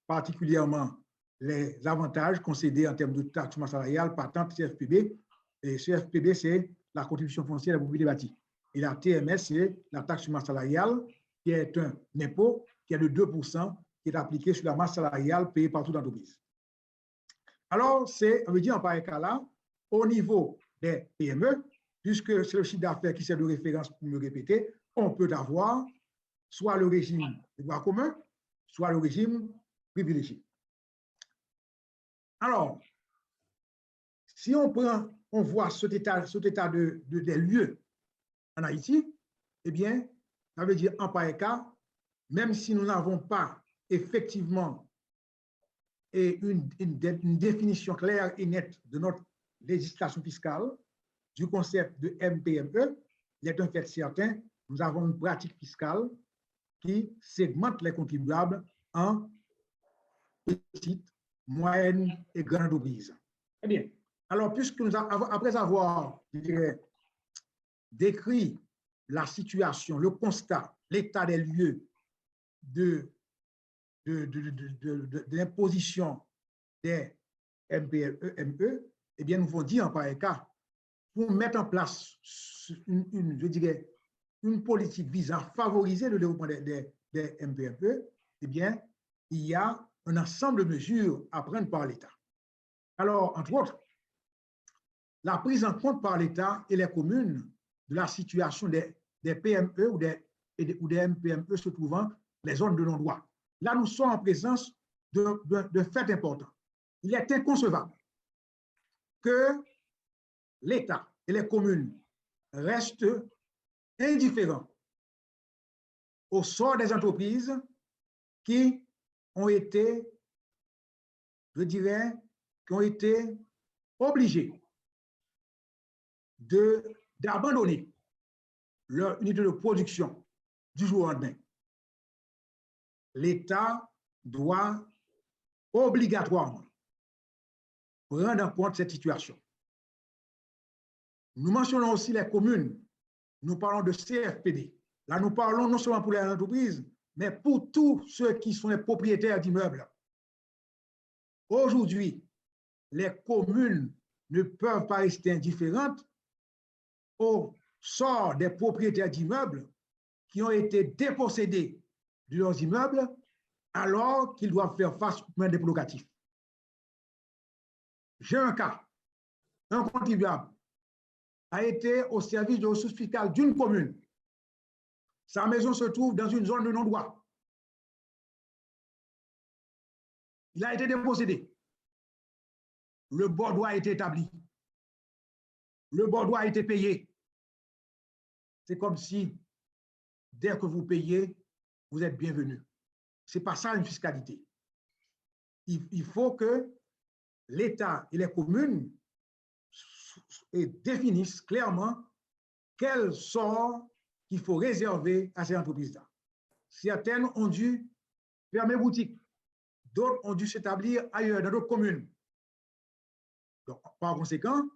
particulièrement les avantages concédés en termes de taxe salariale partant de CFPB. Et CFPB, c'est la contribution foncière à la propriété bâtie. Et la TMS, c'est la taxe salariale, qui est un impôt qui est de 2%, qui est appliqué sur la masse salariale payée par toute entreprise. Alors, on veut dire en pareil cas-là, au niveau des PME, puisque c'est le chiffre d'affaires qui sert de référence pour me répéter, on peut avoir soit le régime de droit commun, soit le régime privilégié. Alors, si on voit cet état des lieux en Haïti, eh bien, ça veut dire en pareil cas, même si nous n'avons pas effectivement une définition claire et nette de notre législation fiscale, du concept de MPME, il est un fait certain, nous avons une pratique fiscale qui segmente les contribuables en petites, moyennes et grandes entreprises. Eh bien, alors, puisque après avoir, je dirais, décrit la situation, le constat, l'état des lieux de l'imposition des MPME, eh bien, nous voulons dire en pareil cas, pour mettre en place une politique visant à favoriser le développement des MPME, eh bien, il y a un ensemble de mesures à prendre par l'État. Alors, entre autres, la prise en compte par l'État et les communes de la situation des PME ou des MPME se trouvant dans les zones de non-droit. Là, nous sommes en présence de faits importants. Il est inconcevable que l'État et les communes restent indifférents au sort des entreprises qui ont été, je dirais, qui ont été obligées d'abandonner leur unité de production du jour au lendemain. L'État doit obligatoirement prendre en compte cette situation. Nous mentionnons aussi les communes. Nous parlons de CFPD. Là, nous parlons non seulement pour les entreprises, mais pour tous ceux qui sont les propriétaires d'immeubles. Aujourd'hui, les communes ne peuvent pas rester indifférentes au sort des propriétaires d'immeubles qui ont été dépossédés de leurs immeubles alors qu'ils doivent faire face aux moyens déplocatifs. J'ai un cas. Un contribuable a été au service de ressources fiscales d'une commune. Sa maison se trouve dans une zone de non-droit. Il a été dépossédé. Le bordeaux a été établi. Le bordeaux a été payé. C'est comme si, dès que vous payez, vous êtes bienvenu. Ce n'est pas ça une fiscalité. Il faut que l'État et les communes définissent clairement quel sort qu'il faut réserver à ces entreprises-là. Certaines ont dû fermer boutique, d'autres ont dû s'établir ailleurs, dans d'autres communes. Donc, par conséquent,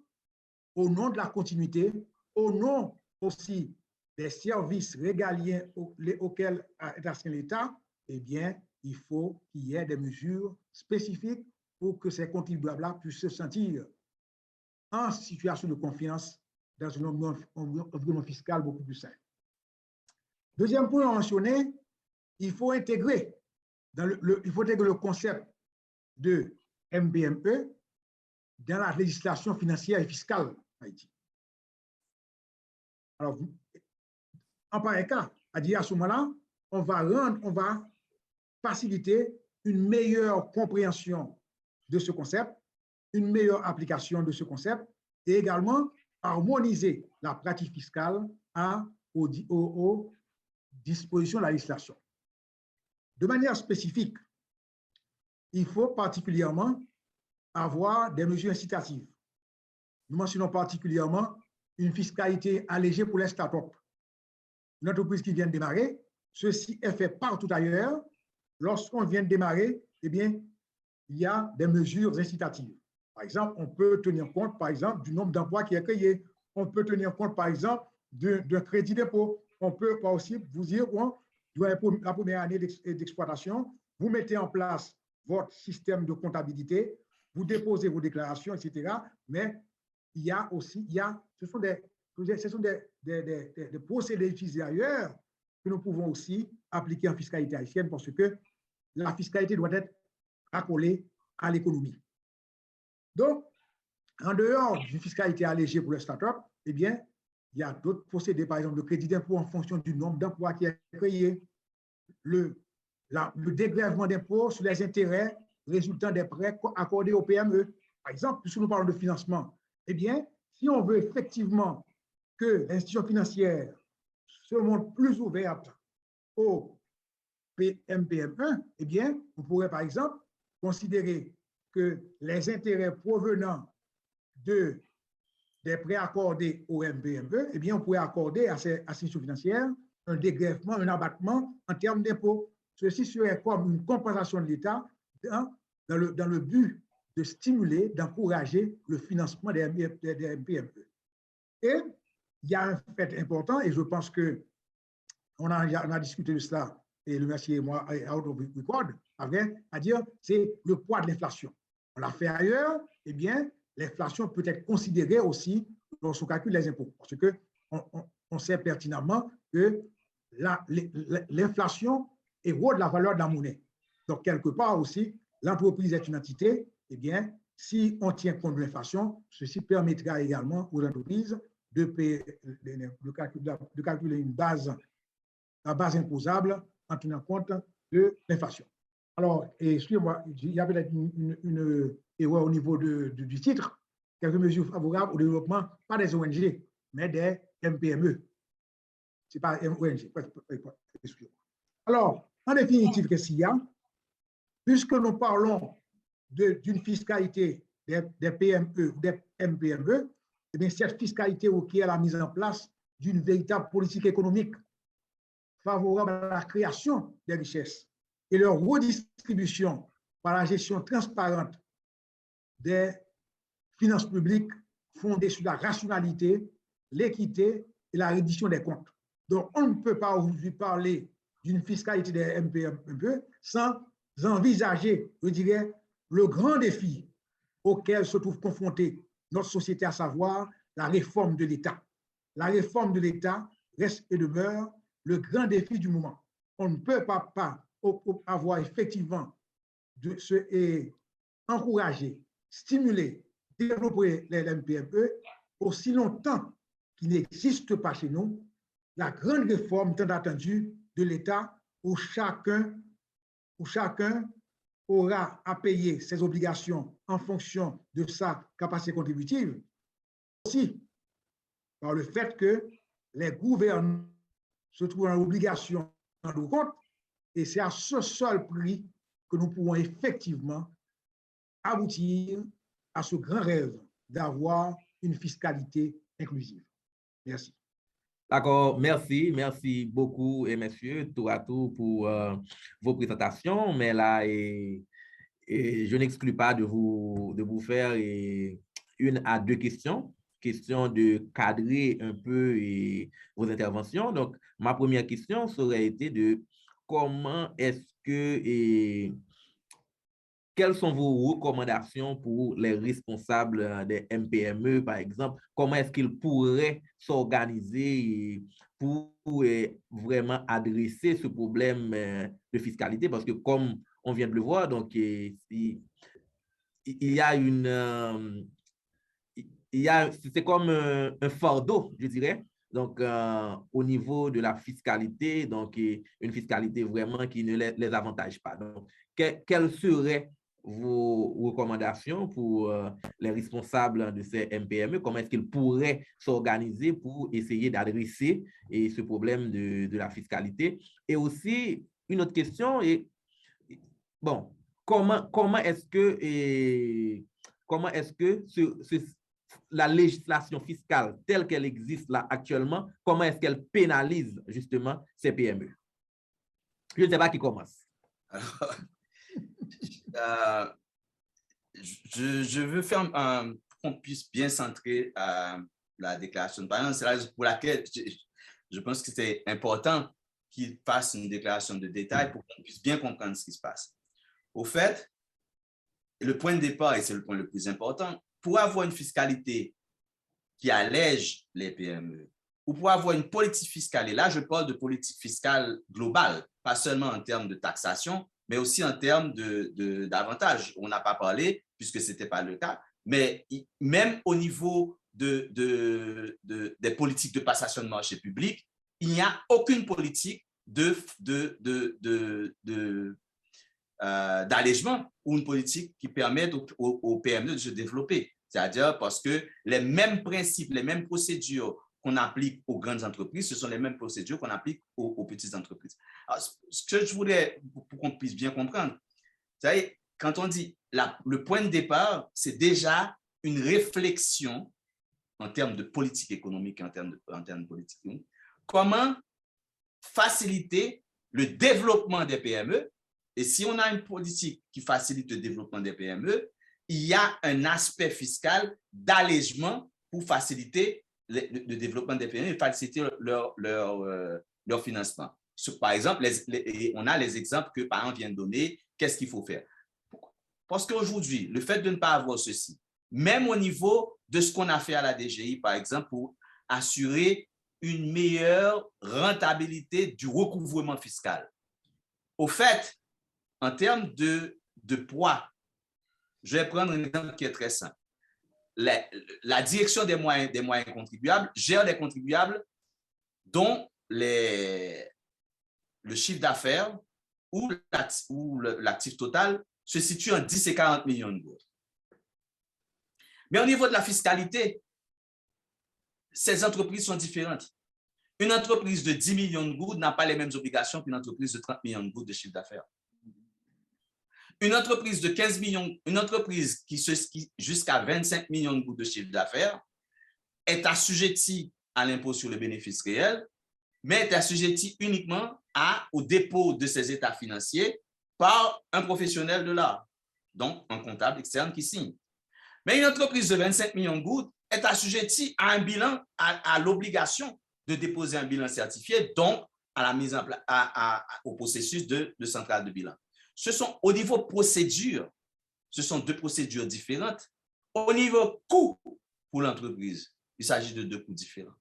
au nom de la continuité, au nom aussi des services régaliens auxquels est astreint l'État, eh bien, il faut qu'il y ait des mesures spécifiques pour que ces contribuables-là puissent se sentir en situation de confiance dans un environnement fiscal beaucoup plus sain. Deuxième point à mentionner, il faut intégrer le concept de MPME dans la législation financière et fiscale en Haïti. Alors, en pareil cas, à ce moment-là, on va faciliter une meilleure compréhension de ce concept, une meilleure application de ce concept et également harmoniser la pratique fiscale aux dispositions de la législation. De manière spécifique, il faut particulièrement avoir des mesures incitatives. Nous mentionnons particulièrement une fiscalité allégée pour les startups. Une entreprise qui vient de démarrer, ceci est fait partout ailleurs. Lorsqu'on vient de démarrer, eh bien, il y a des mesures incitatives. Par exemple, on peut tenir compte, par exemple, du nombre d'emplois qui est créé. On peut tenir compte, par exemple, d'un crédit d'impôt. On peut pas aussi vous dire, bon, la première année d'exploitation, vous mettez en place votre système de comptabilité, vous déposez vos déclarations, etc. Mais il y a aussi, ce sont des procédés utilisés ailleurs que nous pouvons aussi appliquer en fiscalité haïtienne parce que la fiscalité doit être accolée à l'économie. Donc, en dehors d'une fiscalité allégée pour les startups, eh bien, il y a d'autres procédés, par exemple le crédit d'impôt en fonction du nombre d'emplois qui est créé, le dégrèvement d'impôt sur les intérêts résultant des prêts accordés aux PME. Par exemple, puisque nous parlons de financement, eh bien, si on veut effectivement que l'institution financière se montre plus ouverte au PMPM1, eh bien, on pourrait par exemple considérer que les intérêts provenant des prêts accordés au MPME, eh bien, on pourrait accorder à ces institutions financières un dégrèvement, un abattement en termes d'impôts. Ceci serait comme une compensation de l'État dans le but de stimuler, d'encourager le financement des MPME. Et il y a un fait important, et je pense qu'on a discuté de cela, et le merci et moi, out of record, à dire, c'est le poids de l'inflation. On l'a fait ailleurs, eh bien, l'inflation peut être considérée aussi lorsqu'on calcule les impôts. Parce qu'on sait pertinemment que l'inflation érode la valeur de la monnaie. Donc, quelque part aussi, l'entreprise est une entité, eh bien, si on tient compte de l'inflation, ceci permettra également aux entreprises de calculer la base imposable en tenant compte de l'inflation. Alors, excusez-moi, il y a peut-être une erreur au niveau du titre, quelques mesures favorables au développement, pas des ONG, mais des MPME. Ce n'est pas ONG. Alors, en définitive, qu'est-ce qu'il y a? Puisque nous parlons d'une fiscalité des PME ou des MPME, eh bien, cette fiscalité requiert la mise en place d'une véritable politique économique favorable à la création des richesses et leur redistribution par la gestion transparente des finances publiques fondées sur la rationalité, l'équité et la reddition des comptes. Donc, on ne peut pas aujourd'hui parler d'une fiscalité des MPME sans envisager, je dirais, le grand défi auquel se trouve confrontée notre société, à savoir la réforme de l'État. La réforme de l'État reste et demeure le grand défi du moment. On ne peut pas avoir effectivement encourager, stimuler, développer les MPME aussi longtemps qu'il n'existe pas chez nous la grande réforme tant attendue de l'État où chacun aura à payer ses obligations en fonction de sa capacité contributive, aussi par le fait que les gouvernements se trouvent en obligation de rendre compte, et c'est à ce seul prix que nous pourrons effectivement aboutir à ce grand rêve d'avoir une fiscalité inclusive. Merci. D'accord, merci beaucoup, et messieurs, tour à tour pour vos présentations, mais là, je n'exclus pas de vous faire une à deux questions, question de cadrer un peu vos interventions. Donc, ma première question serait été de comment est-ce que, quelles sont vos recommandations pour les responsables des MPME, par exemple? Comment est-ce qu'ils pourraient s'organiser pour vraiment adresser ce problème de fiscalité? Parce que comme on vient de le voir, donc il y a c'est comme un fardeau, je dirais. Donc, au niveau de la fiscalité, donc une fiscalité vraiment qui ne les avantage pas. Donc, quelle serait vos recommandations pour les responsables de ces MPME? Comment est-ce qu'ils pourraient s'organiser pour essayer d'adresser ce problème de la fiscalité? Et aussi, une autre question est, bon, comment est-ce que la législation fiscale telle qu'elle existe là actuellement, comment est-ce qu'elle pénalise justement ces PME? Je ne sais pas qui commence. Alors, je veux faire qu'on puisse bien centrer la déclaration de patrimoine. C'est la raison pour laquelle je pense que c'est important qu'il fasse une déclaration de détail pour qu'on puisse bien comprendre ce qui se passe. Au fait, le point de départ, et c'est le point le plus important, pour avoir une fiscalité qui allège les PME, ou pour avoir une politique fiscale, et là je parle de politique fiscale globale, pas seulement en termes de taxation, mais aussi en termes d'avantages. On n'a pas parlé, puisque ce n'était pas le cas, mais même au niveau des politiques de passation de marché public, il n'y a aucune politique d'allègement ou une politique qui permette aux PME de se développer. C'est-à-dire parce que les mêmes principes, les mêmes procédures qu'on applique aux grandes entreprises, ce sont les mêmes procédures qu'on applique aux petites entreprises. Alors, ce que je voulais, pour qu'on puisse bien comprendre, vous savez, quand on dit le point de départ, c'est déjà une réflexion en termes de politique économique et en termes de politique économique. Comment faciliter le développement des PME? Et si on a une politique qui facilite le développement des PME, il y a un aspect fiscal d'allègement pour faciliter le développement des PME et faciliter leur financement. Par exemple, on a les exemples que Parent vient de donner. Qu'est-ce qu'il faut faire? Parce qu'aujourd'hui, le fait de ne pas avoir ceci, même au niveau de ce qu'on a fait à la DGI, par exemple, pour assurer une meilleure rentabilité du recouvrement fiscal. Au fait, en termes de poids, je vais prendre un exemple qui est très simple. La direction des moyens contribuables gère les contribuables dont le chiffre d'affaires ou l'actif total se situe entre 10 et 40 millions de gourdes. Mais au niveau de la fiscalité, ces entreprises sont différentes. Une entreprise de 10 millions de gourdes n'a pas les mêmes obligations qu'une entreprise de 30 millions de gourdes de chiffre d'affaires. Une entreprise de 15 millions, une entreprise qui jusqu'à 25 millions de gourdes de chiffre d'affaires est assujettie à l'impôt sur le bénéfice réel, mais est assujettie uniquement au dépôt de ses états financiers par un professionnel de l'art, donc un comptable externe qui signe. Mais une entreprise de 25 millions de gourdes est assujettie à un bilan, à l'obligation de déposer un bilan certifié, donc à la mise en place, au processus de centrale de bilan. Ce sont au niveau procédure, ce sont deux procédures différentes. Au niveau coût pour l'entreprise, il s'agit de deux coûts différents.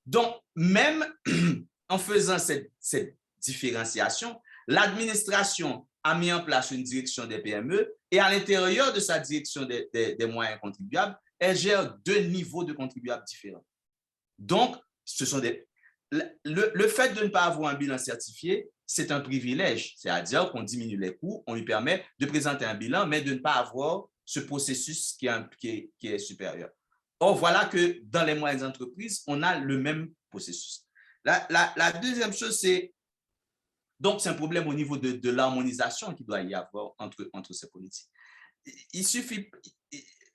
Donc, même en faisant cette différenciation, l'administration a mis en place une direction des PME et à l'intérieur de sa direction des moyens contribuables, elle gère deux niveaux de contribuables différents. Donc, ce sont le fait de ne pas avoir un bilan certifié, c'est un privilège, c'est-à-dire qu'on diminue les coûts, on lui permet de présenter un bilan, mais de ne pas avoir ce processus qui est supérieur. Or, voilà que dans les moyennes entreprises, on a le même processus. La deuxième chose, c'est un problème au niveau de l'harmonisation qu'il doit y avoir entre ces politiques. Il suffit,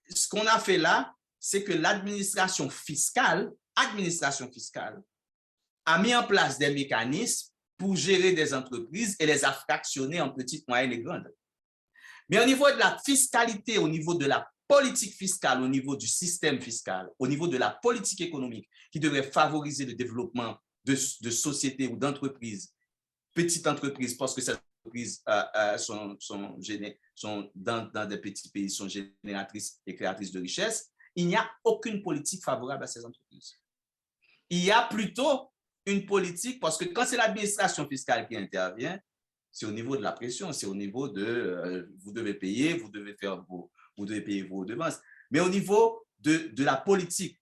ce qu'on a fait là, c'est que l'administration fiscale a mis en place des mécanismes pour gérer des entreprises et les fractionner en petites, moyennes et grandes. Mais au niveau de la fiscalité, au niveau de la politique fiscale, au niveau du système fiscal, au niveau de la politique économique qui devrait favoriser le développement de sociétés ou d'entreprises, petites entreprises, parce que ces entreprises sont dans des petits pays, sont génératrices et créatrices de richesse, il n'y a aucune politique favorable à ces entreprises. Il y a plutôt une politique, parce que quand c'est l'administration fiscale qui intervient, c'est au niveau de la pression, c'est au niveau de vous devez payer, vous devez payer vos redevances. Mais au niveau de la politique,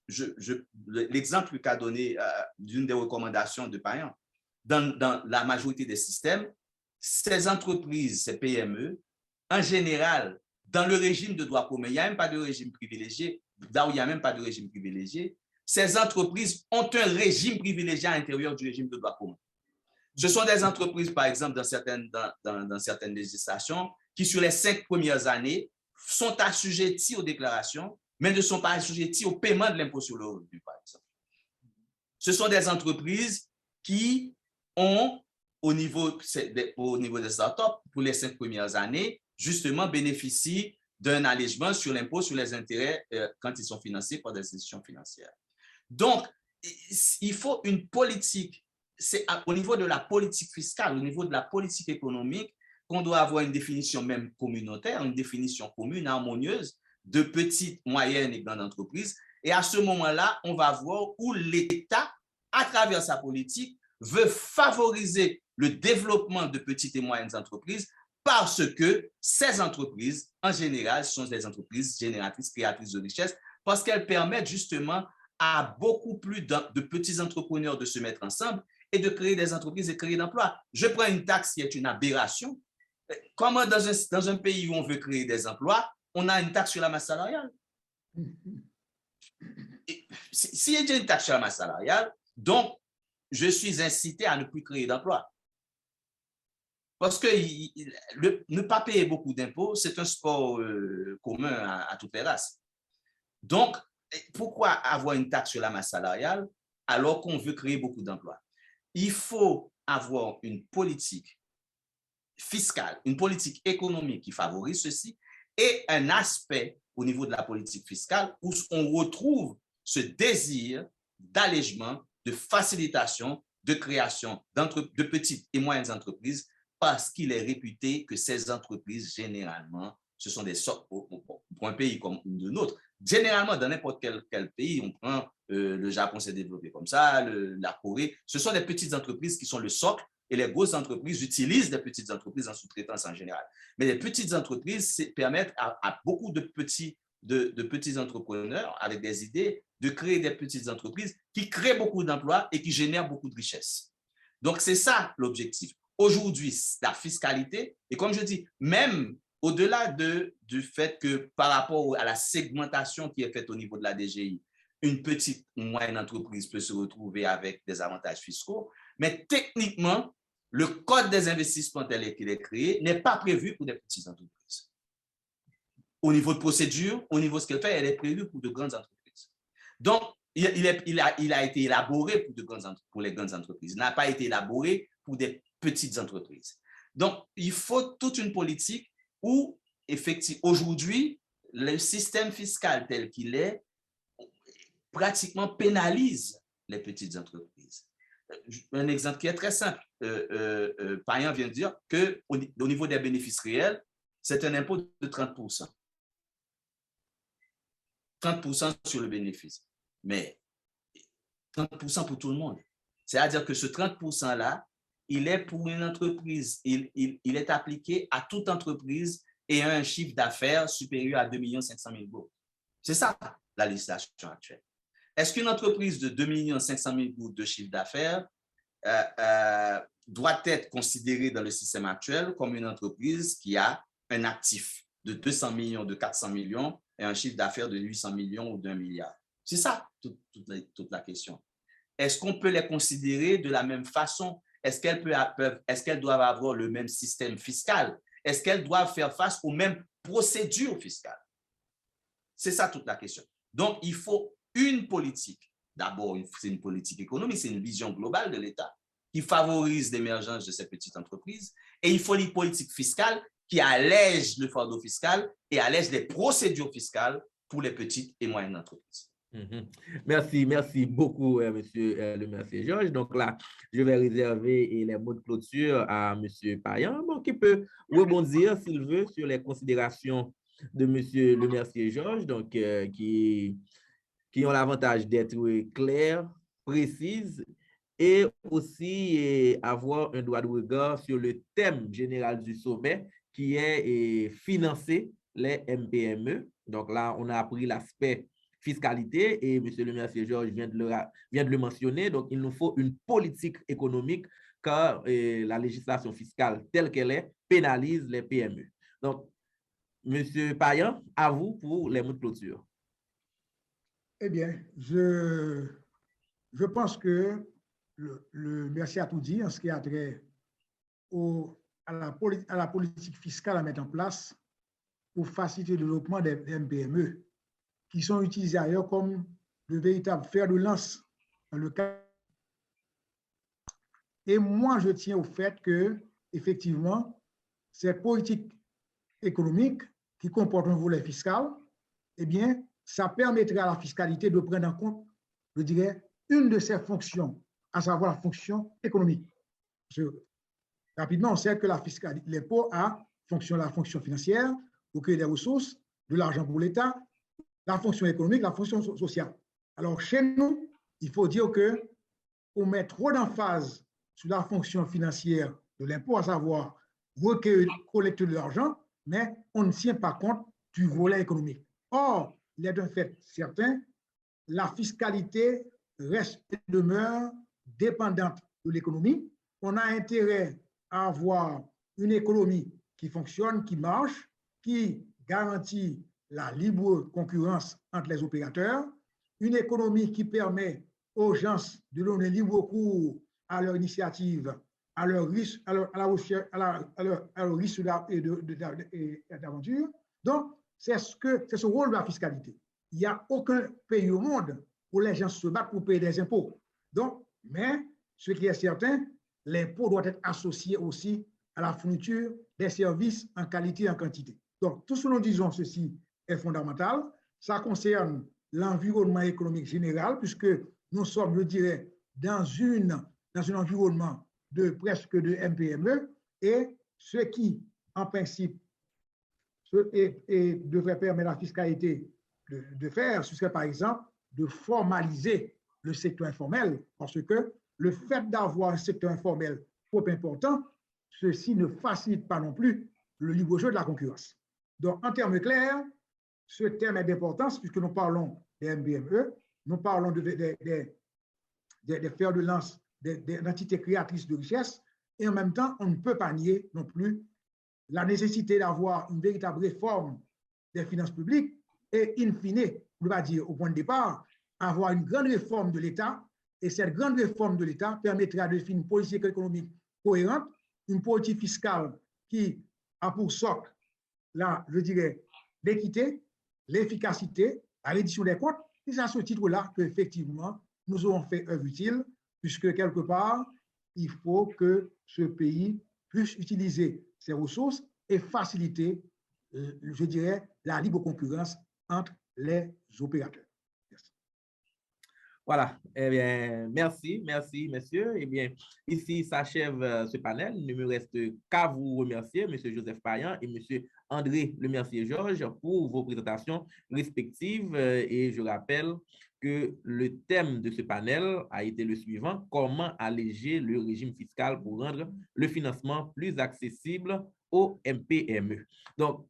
l'exemple qu'a donné d'une des recommandations de Payan, dans la majorité des systèmes, ces entreprises, ces PME, en général, dans le régime de droit commun, il n'y a même pas de régime privilégié, là où il n'y a même pas de régime privilégié, ces entreprises ont un régime privilégié à l'intérieur du régime de droit commun. Ce sont des entreprises, par exemple, dans certaines législations, qui, sur les 5 premières années, sont assujetties aux déclarations, mais ne sont pas assujetties au paiement de l'impôt sur le revenu, par exemple. Ce sont des entreprises qui ont, au niveau des startups, pour les 5 premières années, justement bénéficient d'un allègement sur l'impôt sur les intérêts quand ils sont financés par des institutions financières. Donc, il faut une politique. C'est au niveau de la politique fiscale, au niveau de la politique économique, qu'on doit avoir une définition même communautaire, une définition commune, harmonieuse de petites, moyennes et grandes entreprises. Et à ce moment-là, on va voir où l'État, à travers sa politique, veut favoriser le développement de petites et moyennes entreprises parce que ces entreprises, en général, sont des entreprises génératrices, créatrices de richesse, parce qu'elles permettent justement à beaucoup plus de petits entrepreneurs de se mettre ensemble et de créer des entreprises et créer d'emplois. Je prends une taxe qui est une aberration. Comment dans un pays où on veut créer des emplois, on a une taxe sur la masse salariale? S'il y a une taxe sur la masse salariale, donc je suis incité à ne plus créer d'emplois. Parce que ne pas payer beaucoup d'impôts, c'est un sport commun à toutes les races. Donc, pourquoi avoir une taxe sur la masse salariale alors qu'on veut créer beaucoup d'emplois? Il faut avoir une politique fiscale, une politique économique qui favorise ceci et un aspect au niveau de la politique fiscale où on retrouve ce désir d'allègement, de facilitation, de création de petites et moyennes entreprises parce qu'il est réputé que ces entreprises, généralement, ce sont des sortes, pour un pays comme le nôtre, généralement, dans n'importe quel pays, on prend le Japon s'est développé comme ça, la Corée, ce sont des petites entreprises qui sont le socle et les grosses entreprises utilisent des petites entreprises en sous-traitance en général. Mais les petites entreprises permettent à beaucoup de petits entrepreneurs avec des idées de créer des petites entreprises qui créent beaucoup d'emplois et qui génèrent beaucoup de richesses. Donc, c'est ça l'objectif. Aujourd'hui, la fiscalité, et comme je dis, même au-delà du fait que par rapport à la segmentation qui est faite au niveau de la DGI, une petite ou moyenne entreprise peut se retrouver avec des avantages fiscaux, mais techniquement, le code des investissements tel qu'il est créé n'est pas prévu pour des petites entreprises. Au niveau de procédure, au niveau de ce qu'elle fait, elle est prévue pour de grandes entreprises. Donc, il a été élaboré pour les grandes entreprises. Il n'a pas été élaboré pour des petites entreprises. Donc, il faut toute une politique où, effectivement, aujourd'hui, le système fiscal tel qu'il est pratiquement pénalise les petites entreprises. Un exemple qui est très simple. Payan vient de dire qu'au niveau des bénéfices réels, c'est un impôt de 30%. 30% sur le bénéfice. Mais 30% pour tout le monde. C'est-à-dire que ce 30%-là, il est pour une entreprise, il est appliqué à toute entreprise ayant un chiffre d'affaires supérieur à 2 500 000 €. C'est ça la législation actuelle. Est-ce qu'une entreprise de 2 500 000 € de chiffre d'affaires doit être considérée dans le système actuel comme une entreprise qui a un actif de 200 millions, de 400 millions et un chiffre d'affaires de 800 millions ou d'1 milliard? C'est ça toute la question. Est-ce qu'on peut les considérer de la même façon? Est-ce qu'elles doivent avoir le même système fiscal? Est-ce qu'elles doivent faire face aux mêmes procédures fiscales? C'est ça toute la question. Donc, il faut une politique. D'abord, c'est une politique économique, c'est une vision globale de l'État qui favorise l'émergence de ces petites entreprises. Et il faut une politique fiscale qui allège le fardeau fiscal et allège les procédures fiscales pour les petites et moyennes entreprises. Merci beaucoup, monsieur le Mercier Georges. Donc là, je vais réserver les mots de clôture à monsieur Payan, qui peut rebondir, s'il veut, sur les considérations de monsieur le Mercier Georges, donc qui ont l'avantage d'être claires, précises, et aussi avoir un droit de regard sur le thème général du sommet, qui est financer les MPME. Donc là, on a appris l'aspect fiscalité et M. le Mercier Georges vient de le mentionner. Donc, il nous faut une politique économique car la législation fiscale telle qu'elle est pénalise les PME. Donc, Monsieur Payan, à vous pour les mots de clôture. Eh bien, je pense que le merci a tout dit en ce qui a trait à la politique fiscale à mettre en place pour faciliter le développement des MPME, qui sont utilisés ailleurs comme de véritables fers de lance dans le cadre. Et moi, je tiens au fait que, effectivement, cette politique économique qui comporte un volet fiscal, eh bien, ça permettrait à la fiscalité de prendre en compte, je dirais, une de ses fonctions, à savoir la fonction économique. Rapidement, on sait que l'impôt a la fonction financière, pour créer des ressources, de l'argent pour l'État, la fonction économique, la fonction sociale. Alors, chez nous, il faut dire qu'on met trop d'emphase sur la fonction financière de l'impôt, à savoir recueillir, collecter de l'argent, mais on ne tient pas compte du volet économique. Or, il est d'un fait certain, la fiscalité reste et demeure dépendante de l'économie. On a intérêt à avoir une économie qui fonctionne, qui marche, qui garantit la libre concurrence entre les opérateurs, une économie qui permet aux gens de donner libre cours à leur initiative, à leur risque, à leur risque d'aventure. Donc, c'est ce rôle de la fiscalité. Il n'y a aucun pays au monde où les gens se battent pour payer des impôts. Donc, mais ce qui est certain, l'impôt doit être associé aussi à la fourniture des services en qualité et en quantité. Donc, tout ce que nous disons, ceci est fondamental. Ça concerne l'environnement économique général, puisque nous sommes, je dirais, dans un environnement de presque de MPME, et ce qui, en principe, devrait permettre à la fiscalité de faire, ce serait par exemple de formaliser le secteur informel, parce que le fait d'avoir un secteur informel trop important, ceci ne facilite pas non plus le libre jeu de la concurrence. Donc, en termes clairs, ce terme est d'importance puisque nous parlons des MPME, nous parlons des fers de lance, des entités créatrices de richesse, et en même temps, on ne peut pas nier non plus la nécessité d'avoir une véritable réforme des finances publiques et, in fine, on va dire au point de départ, avoir une grande réforme de l'État. Et cette grande réforme de l'État permettra de définir une politique économique cohérente, une politique fiscale qui a pour socle, je dirais, l'équité, l'efficacité, la reddition des comptes. Et c'est à ce titre-là qu'effectivement, nous aurons fait œuvre utile, puisque quelque part, il faut que ce pays puisse utiliser ses ressources et faciliter, je dirais, la libre concurrence entre les opérateurs. Merci. Voilà. Eh bien, merci, messieurs. Eh bien, ici s'achève ce panel. Il ne me reste qu'à vous remercier, M. Joseph Payan et M. André Lemercier-Georges, pour vos présentations respectives. Et je rappelle que le thème de ce panel a été le suivant: comment alléger le régime fiscal pour rendre le financement plus accessible aux MPME. Donc,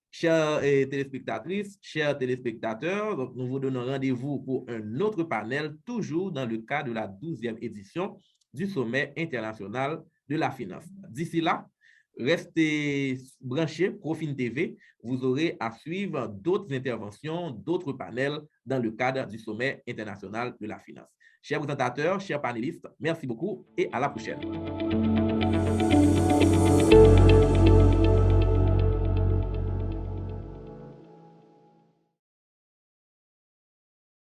chères téléspectatrices, chers téléspectateurs, donc nous vous donnons rendez-vous pour un autre panel, toujours dans le cadre de la 12e édition du Sommet international de la finance. D'ici là, restez branchés Profin TV. Vous aurez à suivre d'autres interventions, d'autres panels dans le cadre du Sommet international de la finance. Chers présentateurs, chers panélistes, merci beaucoup et à la prochaine.